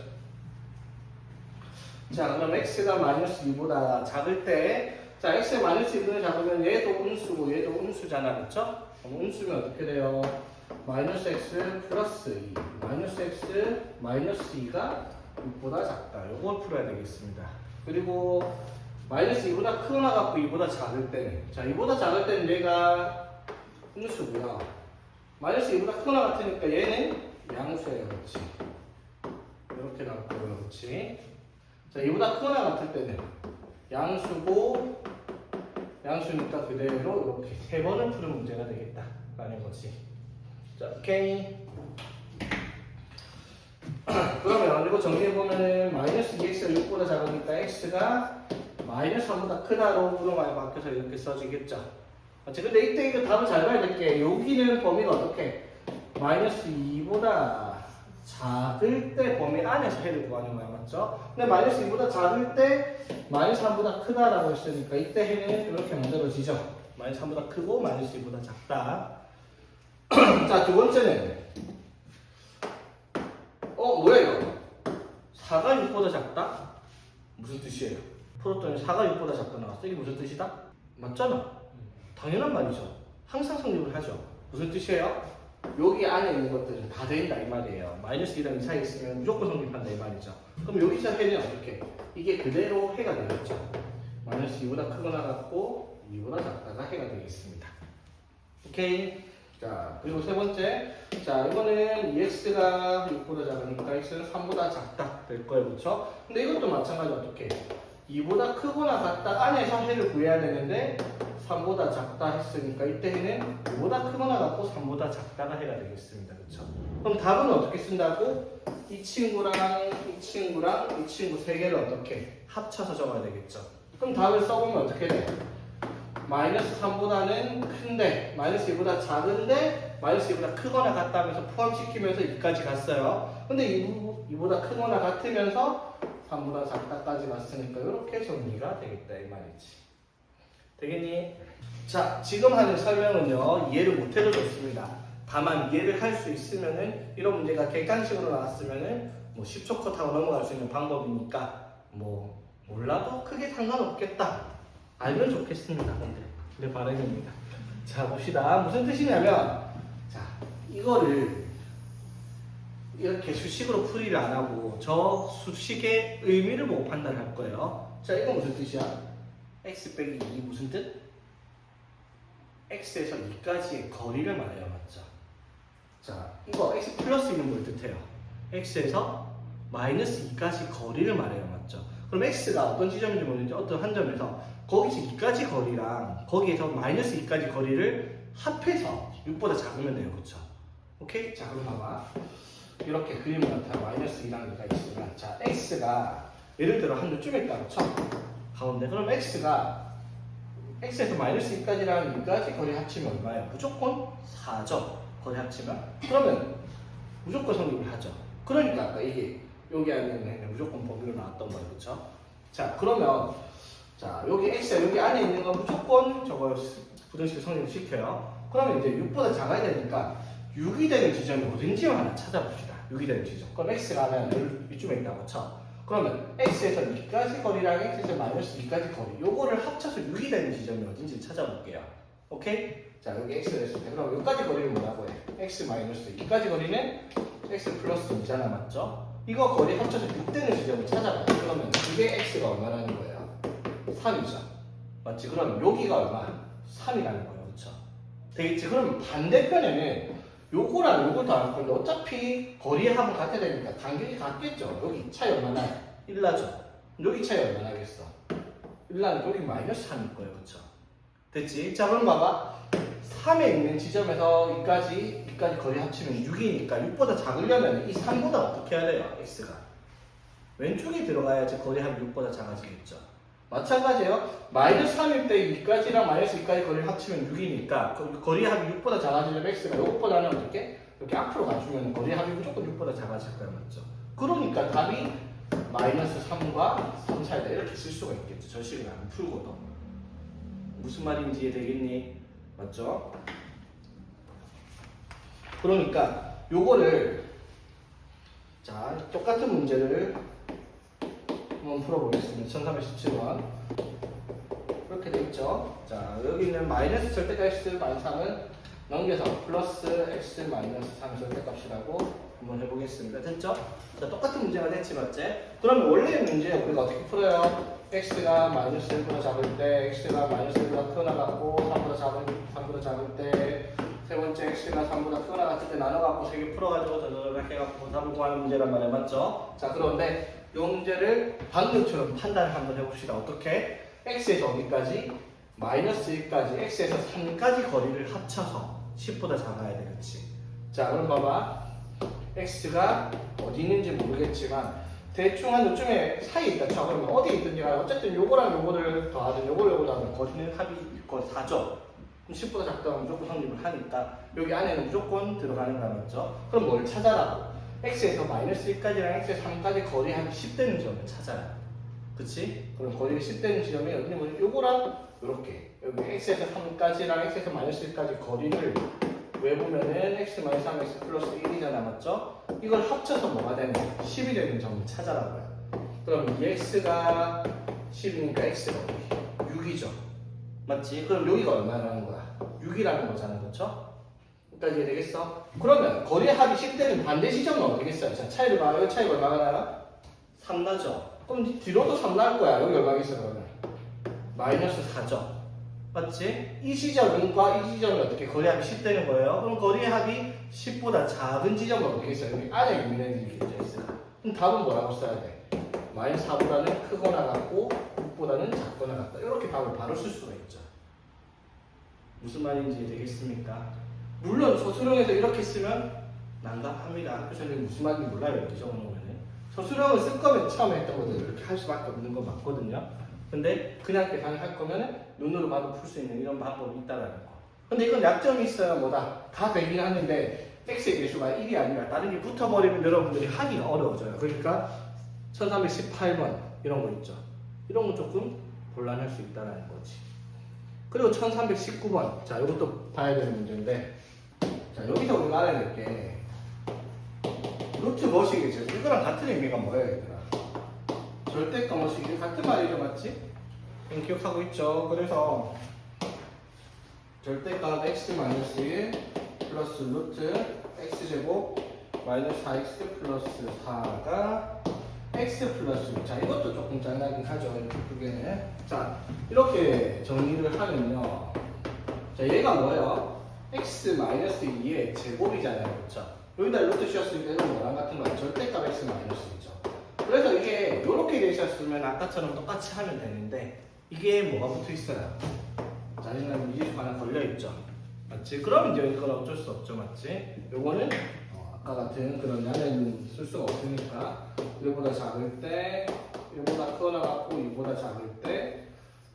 자, 그럼 x가 마이너스 2보다 작을 때, 자, x가 마이너스 2보다 작으면 얘도 음수고 얘도 음수잖아. 그쵸? 그럼 음수면 어떻게 돼요? 마이너스 x 플러스 2, 마이너스 x 마이너스 2가 6보다 작다. 요걸 풀어야 되겠습니다. 그리고 마이너스 2보다 크거나 같고 2보다 작을 때는, 자, 2보다 작을 때는 얘가 음수고요. 마이너스 2보다 크거나 같으니까 얘는 양수예요. 그렇지? 이렇게 나왔고요. 그렇지? 자, 2보다 크거나 같을 때는 양수고 양수니까 그대로 이렇게 세 번을 푸는 문제가 되겠다라는 거지. 자, 오케이. 그러면 이거 정리해보면은 마이너스 2x가 6보다 작으니까 x가 마이너스 3보다 크다로 부동항이 바뀌어서 이렇게 써지겠죠. 맞지? 근데 이때 이거 답을 잘 봐야 될 게 여기는 범위가 어떻게 마이너스 2보다 작을 때 범위 안에서 해를 구하는 거야. 맞죠? 근데 마이너스 2보다 작을 때 마이너스 3보다 크다라고 했으니까 이때 해는 이렇게 만들어지죠. 마이너스 3보다 크고 마이너스 2보다 작다. 자, 두 번째는 뭐야 이거? 4가 6보다 작다? 무슨 뜻이에요? 풀었더니 4가 6보다 작다 나왔어. 이게 무슨 뜻이다? 맞잖아. 당연한 말이죠. 항상 성립을 하죠. 무슨 뜻이에요? 여기 안에 있는 것들은 다 된다 이 말이에요. 마이너스 2랑 2 사이에 있으면 무조건 성립한다 이 말이죠. 그럼 여기서 해는 어떻게? 이게 그대로 해가 되겠죠. 마이너스 2보다 크거나 같고 2보다 작다가 해가 되겠습니다. 오케이. 자, 그리고 세 번째. 자, 이거는 2x가 6보다 작으니까 x는 3보다 작다 될 거예요. 그렇죠? 근데 이것도 마찬가지로 어떻게? 2보다 크거나 같다 안에서 해를 구해야 되는데 3보다 작다 했으니까 이때 해는 2보다 크거나 같고 3보다 작다가 해가 되겠습니다. 그렇죠? 그럼 답은 어떻게 쓴다고? 이 친구랑 이 친구랑 이 친구 세 개를 어떻게 합쳐서 적어야 되겠죠. 그럼 답을 써보면 어떻게 돼? 마이너스 3보다는 큰데 마이너스 2보다 작은데 마이너스 2보다 크거나 같다 하면서 포함시키면서 2까지 갔어요. 근데 이보다 크거나 같으면서 3보다 작다까지 갔으니까 이렇게 정리가 되겠다 이 말이지. 되겠니? 자, 지금 하는 설명은요 이해를 못해도 좋습니다. 다만 이해를 할 수 있으면은 이런 문제가 객관식으로 나왔으면은 뭐 10초 컷하고 넘어갈 수 있는 방법이니까 뭐 몰라도 크게 상관없겠다. 알면 좋겠습니다. 근데 내 바람입니다. 자, 봅시다. 무슨 뜻이냐면 자, 이거를 이렇게 수식으로 풀이를 안 하고 저 수식의 의미를 보고 판단할 거예요. 자, 이건 무슨 뜻이야? x 빼기 2 무슨 뜻? x에서 2까지의 거리를 말해요. 맞죠? 자, 이거 x 플러스 1은 뭘 뜻해요? x에서 마이너스 2까지 거리를 말해요. 맞죠? 그럼 x가 어떤 지점인지 모르는지 어떤 한 점에서 거기서 2까지 거리랑 거기에서 마이너스 2까지 거리를 합해서 6보다 작으면 돼요. 그쵸? 오케이? 자, 그럼 봐봐. 이렇게 그림을 나타나 마이너스 2랑 2가 있으면 자, x가 예를 들어 한 요쯤에 있다. 그쵸? 가운데. 그럼 x가 x에서 마이너스 2까지랑 2까지 거리 합치면 얼마예요? 무조건 4죠. 거리 합치면. 그러면 무조건 성립을 하죠. 그러니까 아까 이게 여기 안에 무조건 범위로 나왔던 거예요. 그쵸? 자, 그러면 자, 여기 x가 여기 안에 있는 건 무조건 저거 부등식 성립을 시켜요. 그러면 이제 6보다 작아야 되니까 6이 되는 지점이 어딘지 하나 찾아봅시다. 6이 되는 지점. 그럼 x가 하면 이쯤에 있다고 그쵸? 그러면 x에서 2까지 거리랑 x에서 마이너스 2까지 거리 요거를 합쳐서 6이 되는 지점이 어딘지 찾아볼게요. 오케이? 자, 여기 x가 됐을 때 그럼 여기까지 거리는 뭐라고 해? x 마이너스 2까지 거리는 x 플러스 2잖아. 맞죠? 이거 거리 합쳐서 6 되는 지점을 찾아봐요. 그러면 이게 x가 얼마라는 거예요? 3이죠. 맞지? 그럼 여기가 얼마? 3이라는 거예요. 그쵸? 되겠지? 그럼 반대편에는 요거랑 요걸 더할 건데 어차피 거리의 합은 같아야 되니까 간격이 같겠죠? 여기 차이 얼마나? 1나죠? 여기 차이 얼마나 하겠어? 1나는 여기 마이너스 3일 거예요. 그쵸? 됐지? 자, 그럼 봐봐. 3에 있는 지점에서 이까지 거리 합치면 6이니까 6보다 작으려면 이 3보다 어떻게 해야 돼요? x가 왼쪽에 들어가야지 거리 합이 6보다 작아지겠죠. 마찬가지예요. 마이너스 3일 때 2까지랑 마이너스 2까지 거리를 합치면 6이니까 거리 합이 6보다 작아지려면 x가 이것보다는 어떻게? 이렇게 앞으로 가주면 거리 합이 무조건 6보다 작아질 거예요. 맞죠? 그러니까 답이 마이너스 3과 3 사이다 이렇게 쓸 수가 있겠죠. 저 식을 안 풀고도. 무슨 말인지 이해되겠니? 맞죠? 그러니까 요거를 자, 똑같은 문제를 한번 풀어보겠습니다. 1317번 이렇게 돼 있죠. 자, 여기는 마이너스 절대값 x 마이너스 3은 넘겨서 플러스 x 마이너스 3 절대값이라고 한번 해보겠습니다. 됐죠? 자, 똑같은 문제가 됐지, 맞지? 그러면 원래의 문제 우리가 어떻게 풀어요? x가 마이너스 1보다 작을 때 x가 마이너스 1보다 크거나 같고 3보다 작을 때 세 번째 x가 3보다 크거나 같을 때 나눠갖고 세 개 풀어가지고 저저저 해갖고 답을 구하는 문제란 말이에요. 맞죠? 자, 그런데 이 문제를 방금처럼 판단을 한번 해봅시다. 어떻게? x에서 어디까지? 마이너스 1까지 x에서 3까지 거리를 합쳐서 10보다 작아야 되겠지. 자, 그럼 봐봐. x가 어디 있는지 모르겠지만 대충 한 요쯤에 사이에 있다 쳐. 그러면 어디에 있든지 간에 어쨌든 요거랑 요거를 더하든 요거를 더하든 거리는 합이 거의 4죠. 그럼 10보다 작다면 무조건 성립을 하니까 여기 안에는 무조건 들어가는 거 맞죠? 그럼 뭘 찾아라고? x에서 마이너스 1까지랑 x에서 3까지 거리 한 10 되는 지점을 찾아라. 그치? 그럼 거리가 10 되는 지점이 어디 뭐냐? 요거랑 요렇게 여기 x에서 3까지랑 x에서 마이너스 1까지 거리를 왜 보면은 x 마이너스 3 x 플러스 1이잖아. 맞죠? 이걸 합쳐서 뭐가 되는 거야? 10이 되는 점을 찾아라고요. 그럼 이 x가 10이니까 x가 어디? 6이죠. 맞지? 그럼 여기가 얼마라는 거야? 6이라는 거잖아. 그렇죠? 여기까지 이해되겠어? 그러면 거리의 합이 10대는 반대 시점은 어디겠어요? 자, 차이를 봐. 여기 차이가 얼마가 나요? 3 나죠? 그럼 뒤로도 3 날 거야. 여기 얼마겠어 그러면? 마이너스 4죠? 맞지? 이 지점과 이 지점이 어떻게 거리 합이 10 되는 거예요? 그럼 거리 합이 10보다 작은 지점은 어디겠어요? 여기 안에 있는 일이겠죠, x가. 그럼 답은 뭐라고 써야 돼? 마이너스 4보다는 크거나 같고 6보다는 작거나 같다. 이렇게 답을 바로 쓸 수가 있죠. 무슨 말인지 되겠습니까? 물론 서술형에서 이렇게 쓰면 난감합니다. 학교 선생님 무슨 말인지 몰라요. 이렇게 적어놓으면. 서술형을 쓸 거면 처음에 했던 것들 이렇게 할 수밖에 없는 거 맞거든요. 근데 그냥 계산을 할 거면 눈으로 봐도 풀 수 있는 이런 방법이 있다라는 거. 근데 이건 약점이 있어요. 뭐다? 다 되긴 하는데 x의 개수가 1이 아니라 다른 게 붙어버리면 여러분들이 하기가 어려워져요. 그러니까 1318번 이런 거 있죠. 이런 거 조금 곤란할 수 있다는 거지. 그리고 1319번. 자, 이것도 봐야 되는 문제인데, 자, 여기서 우리가 알아야 될 게, 루트 머시기죠. 이거랑 같은 의미가 뭐예요, 얘들아? 절대값 머시기 같은 말이죠, 맞지? 이건 기억하고 있죠. 그래서 절대값 x-1 플러스 루트 x제곱 마이너스 4x 플러스 4가 x 플러스 6. 자, 이것도 조금 짠하긴 하죠. 이렇게 두 개는. 자, 이렇게 정리를 하면요. 자, 얘가 뭐예요? x-2의 제곱이잖아요. 그렇죠? 여기다 루트 씌웠으니까 이건 뭐랑 같은 거예요? 절대값 x-2죠. 그래서 이게 이렇게 되셨으면 아까처럼 똑같이 하면 되는데 이게 뭐가 붙어 있어요? 자신감 미지수가 하나 걸려 있죠. 맞지? 그럼 이제 이건 어쩔 수 없죠. 맞지? 요거는 아까 같은 그런 양을 쓸 수가 없으니까 이보다 작을 때 이보다 크거나 같고 이보다 작을 때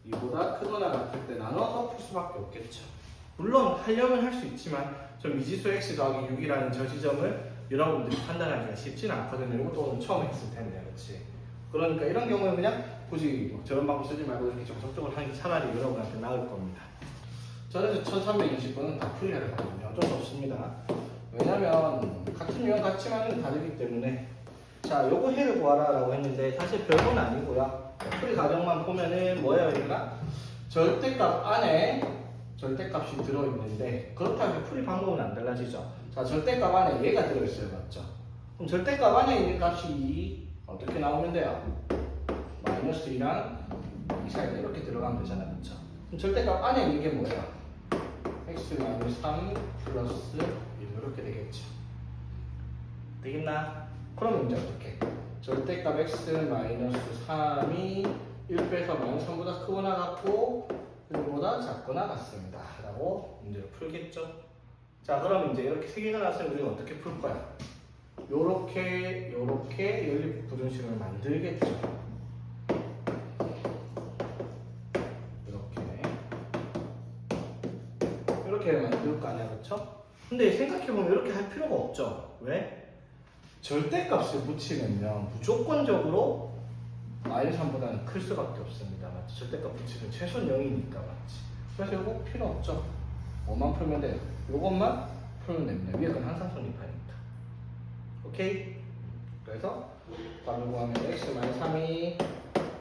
이보다 크거나 같을 때 나눠서 풀 수밖에 없겠죠. 물론 하려면 할 수 있지만 저 미지수 x 더하기 6이라는 저 지점을 여러분들이 판단하기가 쉽지는 않거든요. 이것도 오늘 처음 했을 텐데, 그렇지? 그러니까 이런 경우는 그냥 굳이 저런 방법 쓰지 말고 이렇게 정석적으로 하는 게 차라리 여러분한테 나을 겁니다. 저는 1320번은 다 풀이를 하거든요. 어쩔 수 없습니다. 왜냐면 같은 유형 같이 하는 게 다르기 때문에. 자, 요거 해를 구하라 라고 했는데 사실 별건 아니고요. 풀이 과정만 보면은 뭐예요, 얘가? 절대값 안에 절대값이 들어있는데 그렇다고 해서 풀이 방법은 안 달라지죠. 자, 절대값 안에 얘가 들어있어요. 맞죠? 그럼 절대값 안에 있는 값이 어떻게 나오면 돼요? 마이너스 2랑 2 사이에 이렇게 들어가면 되잖아요. 그렇죠? 그럼 절대값 안에 있는 게 뭐예요? x-3 플러스 1 이렇게 되겠죠. 되겠나? 그럼 이제 어떻게? 절대값 x-3이 1 빼서 마이너스 3보다 크거나 같고 1보다 작거나 같습니다. 라고 문제를 풀겠죠. 자, 그럼 이제 이렇게 세 개가 나왔으면 우리가 어떻게 풀 거야? 요렇게 연립 부등식을 만들겠죠. 이렇게 만들 거 아니야, 그렇죠? 근데 생각해보면 이렇게 할 필요가 없죠. 왜? 절대값을 붙이면요 무조건적으로 마이너스 3보다는 클 수밖에 없습니다. 맞지? 절대값 붙이면 최소한 0이니까 맞지? 그래서 이거 필요 없죠. 뭐만 풀면 돼요? 이것만 풀면 됩니다. 위에 건 항상 성립하니까. 오케이? 그래서 값을 구하면 x-3이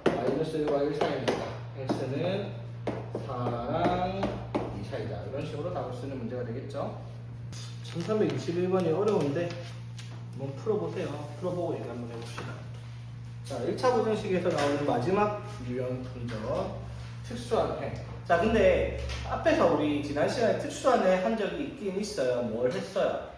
마이너스 1과 1 사이니까 x는 4랑 2 사이다. 이런 식으로 답을 쓰는 문제가 되겠죠. 1321번이 어려운데 한번 풀어보세요. 풀어보고 얘기 한번 해봅시다. 자, 1차 부등식에서 나오는 마지막 유형 분석 특수한 해. 자, 근데 앞에서 우리 지난 시간에 특수한 해 한 적이 있긴 있어요. 뭘 했어요?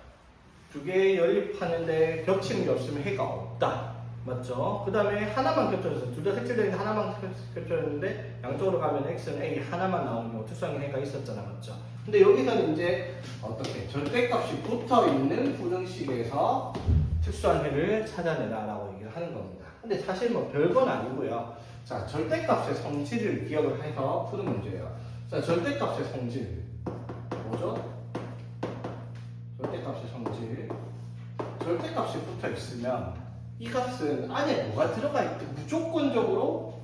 두 개 연립하는데 겹치는 게 없으면 해가 없다. 맞죠? 그 다음에 하나만 겹쳐졌어. 둘 다 색칠되는 하나만 겹쳐졌는데 양쪽으로 가면 x는 a 하나만 나오는 특수한 해가 있었잖아. 맞죠? 근데 여기서는 이제 어떻게 절대값이 붙어있는 부등식에서 특수한 해를 찾아내라 라고 얘기를 하는 겁니다. 근데 사실 뭐 별건 아니고요. 자, 절대값의 성질을 기억을 해서 푸는 문제예요. 자, 절대값의 성질 뭐죠? 절대값의 성질. 절대값이 붙어 있으면 이 값은 안에 뭐가 들어가 있든 무조건적으로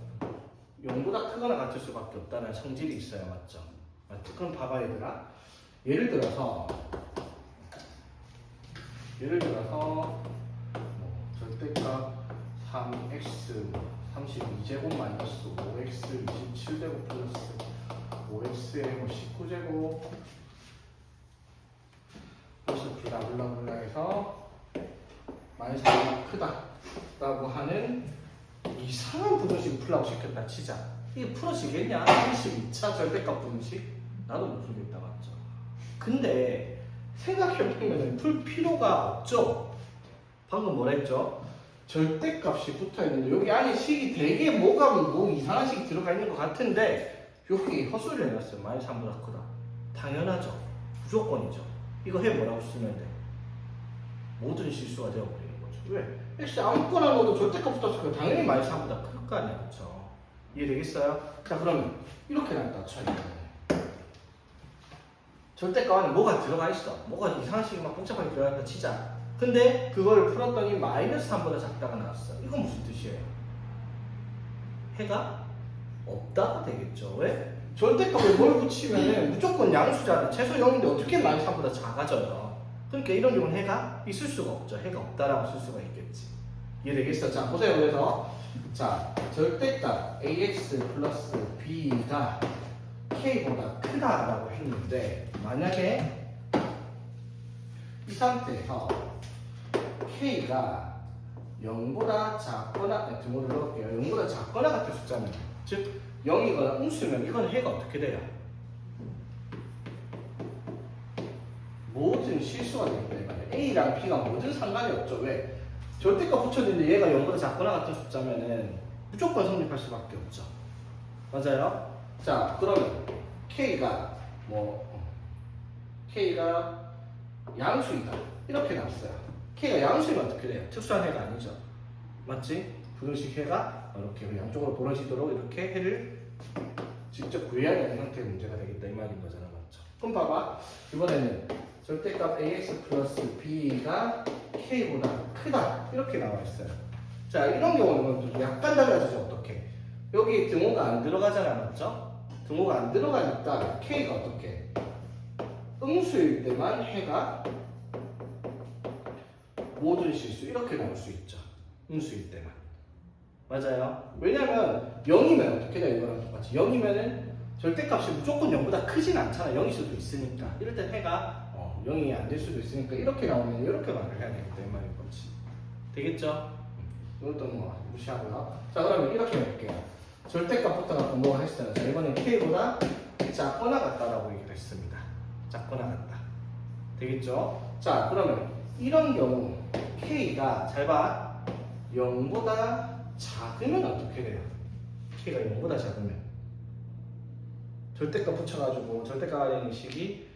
0보다 크거나 같을 수밖에 없다는 성질이 있어요. 맞죠? 맞죠? 그럼 봐봐 얘들아. 예를 들어서 절대값 3x 32제곱 마이너스 5x 27제곱 플러스 5x의 19제곱 플러스 블라블라블라 해서 마이너스 1이 크다 라고 하는 이상한 부등식을 풀라고 시켰다 치자. 이게 풀어지겠냐? 32차 절대값 부등식? 나도 못 풀겠다. 맞죠? 근데 생각해보면 풀 필요가 없죠? 방금 뭐라 했죠? 절대값이 붙어있는데 여기 안에 식이 되게 뭐 이상한 식이 들어가 있는 것 같은데 여기 헛소리를 해놨어요. 마이너스 3보다 크다. 당연하죠. 무조건이죠. 이거 해 뭐라고 쓰면 돼? 모든 실수가 되어버리는 거죠. 왜? x 아무거나 넣어도 절대값 붙었을 거 당연히 마이너스 3보다 클 거 아니야. 그쵸? 이해되겠어요? 자, 그러면 이렇게 놨다 쳐요. 절대값 안에 뭐가 들어가 있어. 뭐가 이상한 식이 막 복잡하게 들어가 있다 치자. 근데 그걸 풀었더니 마이너스 3보다 작다가 나왔어. 이건 무슨 뜻이에요? 해가 없다가 되겠죠. 왜? 절대값에 뭘 붙이면 무조건 양수잖아. 최소 0인데 어떻게 마이너스 3보다 작아져요. 그러니까 이런 경우는 해가 있을 수가 없죠. 해가 없다라고 쓸 수가 있겠지. 이해되겠어? 자, 보세요. 그래서 자, 절대값 ax 플러스 b가 k보다 크다라고 했는데 만약에 이 상태에서 k가 0보다 작거나 등호를 넣을게요. 0보다 작거나 같은 숫자면 즉 0이거나 음수면 이건 해가 어떻게 돼요? 모든 실수가 되기 때문에 a랑 b가 모든 상관이 없죠. 왜? 절대값 붙였는데 얘가 0보다 작거나 같은 숫자면은 무조건 성립할 수밖에 없죠. 맞아요? 자, 그러면 k가 k가 양수이다 이렇게 나왔어요. k가 양수이면 어떻게 돼요? 특수한 해가 아니죠. 맞지? 부등식 해가 이렇게 양쪽으로 벌어지도록 이렇게 해를 직접 구해야 되는 형태의 문제가 되겠다 이 말인 거잖아. 맞죠? 그럼 봐봐. 이번에는 절대값 ax 플러스 b가 k보다 크다 이렇게 나와 있어요. 자, 이런 경우는 좀 약간 달라지죠. 어떻게? 여기 등호가 안 들어가잖아. 맞죠? 등호가 안 들어가니까 k가 어떻게? 음수일 때만 해가 모든 실수 이렇게 나올 수 있죠. 음수일 때만. 맞아요. 왜냐면 0이면 어떻게 돼요? 이거랑 똑같이 0이면은 절대값이 무조건 0보다 크진 않잖아. 0일 수도 있으니까. 이럴 때 해가 0이 안 될 수도 있으니까 이렇게 나오면 이렇게 말을 해야 되겠다 이 말인 거지. 되겠죠? 이것도 뭐 무시하고요. 자, 그러면 이렇게 해볼게요. 절대값부터 갖고 뭐가 했어요. 자, 이번엔 k보다 작거나 같다라고 얘기를 했습니다. 작거나 같다. 되겠죠? 자, 그러면 이런 경우 k가 잘 봐. 0보다 작으면 어떻게 돼요? k가 0보다 작으면 절대값 붙여가지고 절대값 되는 식이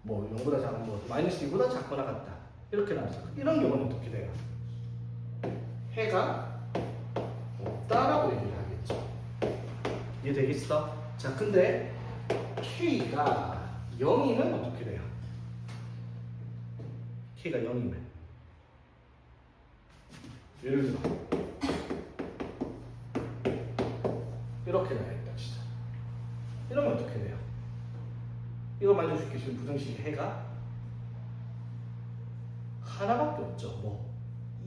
0보다 작은 마이너스 2보다 작거나 같다 이렇게 나왔어. 이런 경우는 어떻게 돼요? 해가 없다라고 얘기를 하겠죠. 이해되겠어? 자, 근데 k가 0이면 어떻게 돼요? k가 0이면 예를 들어 이렇게 나와있다 진짜. 이러면 어떻게 돼요? 이거 만져줄게. 지금 부등식의 해가 하나밖에 없죠.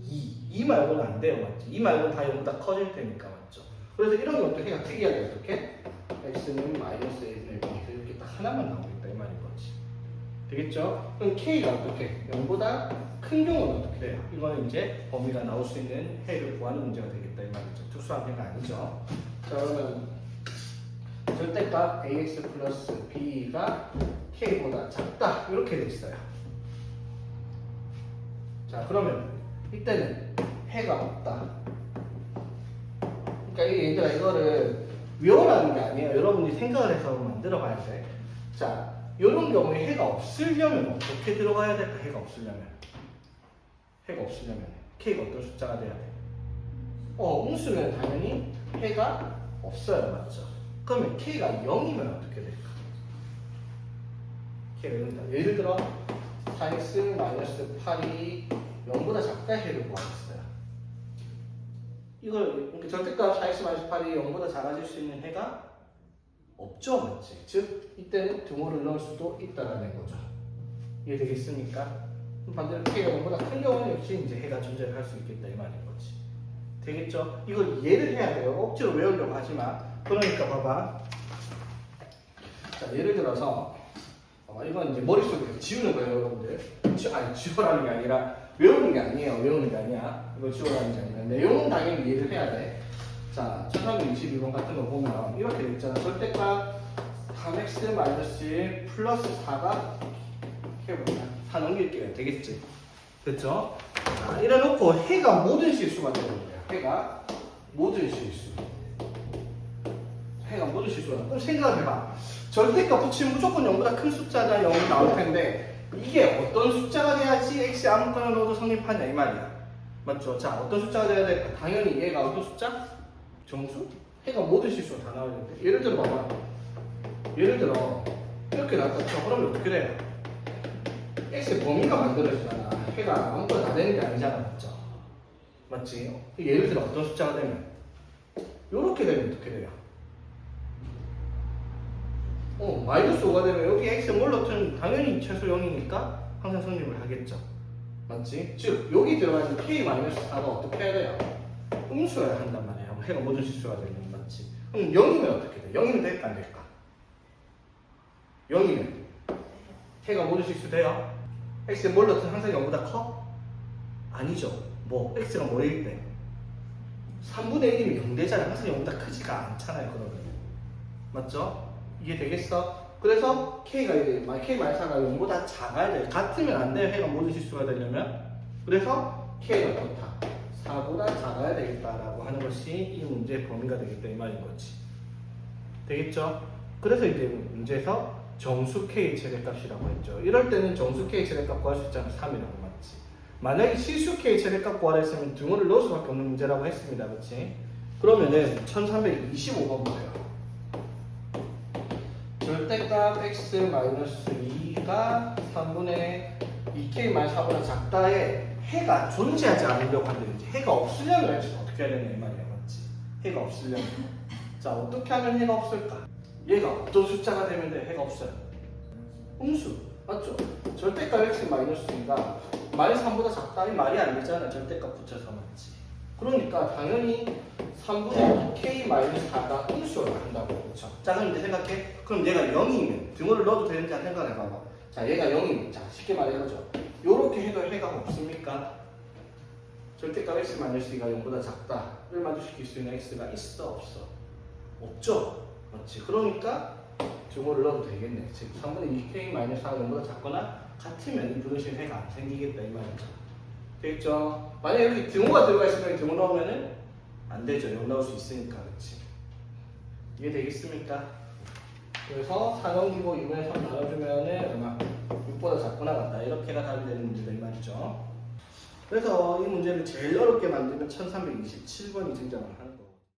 2 말고는 안 돼요. 맞지? 2 말고는 다 0보다 커질 테니까. 맞죠? 그래서 이런 경우도 해가 특이하게 어떻게? x는 마이너스 1분의 b 이렇게 딱 하나만 나오고 있다 이 말인 거지. 되겠죠? 그럼 k가 어떻게? 0보다 큰 경우는 어떻게 돼요? 이거는 이제 범위가 나올 수 있는 해를 구하는 문제가 되겠다 이 말이죠. 특수한 해가 아니죠. 자, 그러면 절대값 ax 플러스 b가 k보다 작다 이렇게 돼 있어요. 자, 그러면 이때는 해가 없다. 그러니까 얘들아 이거를 외우라는 게 아니에요. 여러분이 생각을 해서 만들어 봐야 돼. 자, 이런 경우에 해가 없으려면 어떻게 들어가야 될까? 해가 없으려면 k가 어떤 숫자가 돼야 돼? 음수면 당연히 해가 없어요. 맞죠? 그러면 k가 0이면 어떻게 될까? k가 0이다. 예를 들어 4x-8이 0보다 작다 해를 구하겠어요. 이걸 절대값 4x-8이 0보다 작아질 수 있는 해가 없죠. 맞지? 즉 이때는 등호를 넣을 수도 있다는 거죠. 이해되겠습니까? 반대로 k가 0보다 큰 경우는 역시 이제 해가 존재를 할 수 있겠다 이 말인 거지. 되겠죠? 이걸 이해를 해야 돼요. 억지로 외우려고 하지 마. 그러니까 봐봐. 자, 예를 들어서 이건 이제 머릿속에 지우는 거예요, 여러분들. 지우라는 게 아니라 외우는 게 아니에요. 외우는 게 아니야. 이거 지우라는 게 아니라 내용은 당연히 이해를 해야 돼. 자, 1322번 같은 거 보면 이렇게 돼 있잖아. 절대값 3x-1 플러스 4가 해보자. 4 넘길게요. 되겠지? 됐죠? 자, 이래놓고 해가 모든 실수가 되는 거예요. 해가 모든 실수. 해가 모든 실수야. 그럼 생각해봐. 절대값 붙이면 무조건 0보다 큰 숫자가 0이 나올 텐데 이게 어떤 숫자가 돼야지 x 아무거나 넣어도 성립하냐 이 말이야. 맞죠? 자, 어떤 숫자가 돼야 될까? 당연히 얘가 어떤 숫자? 정수? 해가 모든 실수가 다 나와야 되는데 예를 들어 봐봐. 예를 들어 이렇게 나왔다 쳐. 그러면 어떻게 돼요? x의 범위가 만들어지잖아. 해가 아무거나 다 되는 게 아니잖아. 맞죠? 맞지? 예를 들어 어떤 숫자가 되면 요렇게 되면 어떻게 돼요? 마이너스 5가 되면 여기 x의 뭘 넣든 당연히 최소 0이니까 항상 성립을 하겠죠. 맞지? 즉 여기 들어가는 k-4가 어떻게 해야 돼요? 음수여야 한단 말이에요. 해가 모든 실수가 되면. 맞지? 그럼 0이면 어떻게 돼? 0이면 될까 안 될까? 0이면 해가 모든 실수 돼요? x의 뭘 넣든 항상 0보다 커? 아니죠. 뭐 x가 뭐일 때? 3분의 1이면 0 되잖아요. 항상 0보다 크지가 않잖아요. 그러면. 맞죠? 이게 되겠어? 그래서 K가 이제 K-4가 0보다 작아야 돼. 같으면 안 돼요. 해가 모든 실수가 되려면. 그래서 K가 좋다. 4보다 작아야 되겠다라고 하는 것이 이 문제의 범위가 되겠다 이 말인 거지. 되겠죠? 그래서 이제 문제에서 정수 K 최대값이라고 했죠. 이럴 때는 정수 K 최대값 구할 수 있잖아. 3이라고 맞지? 만약에 실수 K 최대값 구하라 했으면 등호를 넣을 수밖에 없는 문제라고 했습니다. 그렇지? 그러면은 1325번 보세요. 절대값 x-2가 3분의 2k-4보다 작다에 해가 존재하지 않으려고 하는데 이제 해가 없으려면 어떻게 해야 되냐 이 말이야. 맞지? 해가 없으려면 자 어떻게 하면 해가 없을까? 얘가 어떤 숫자가 되면 돼? 해가 없어요. 음수 맞죠? 절대값 x-2가 마이너스 3보다 작다 이 말이 안 되잖아. 절대값 붙여서 맞지? 그러니까 당연히 3분의 k-4가 음수를 한다고. 그렇죠? 자 그럼 이제 생각해. 그럼 얘가 0이면 등호를 넣어도 되는지 안 생각해봐봐. 자 얘가 0이면 자 쉽게 말해보죠. 요렇게 해도 해가 없습니까? 절대값 x-2가 0보다 작다를 만족시킬 수 있는 x가 있어 없어? 없죠? 맞지? 그러니까 등호를 넣어도 되겠네. 즉 3분의 2k-4가 0보다 작거나 같으면 이 부등식 해가 안 생기겠다 이 말이죠. 되겠죠? 만약에 여기 등호가 들어가 있으면 등호 넣으면은 안 되죠. 0 나올 수 있으니까. 그렇지? 이해 되겠습니까? 그래서 4 넘기고 2분의 3 나눠주면은 얼마? 6보다 작거나 같다. 이렇게가 답이 되는 문제다 이 말이죠. 그래서 이 문제를 제일 어렵게 만들면 1327번이 등장을 하는 거.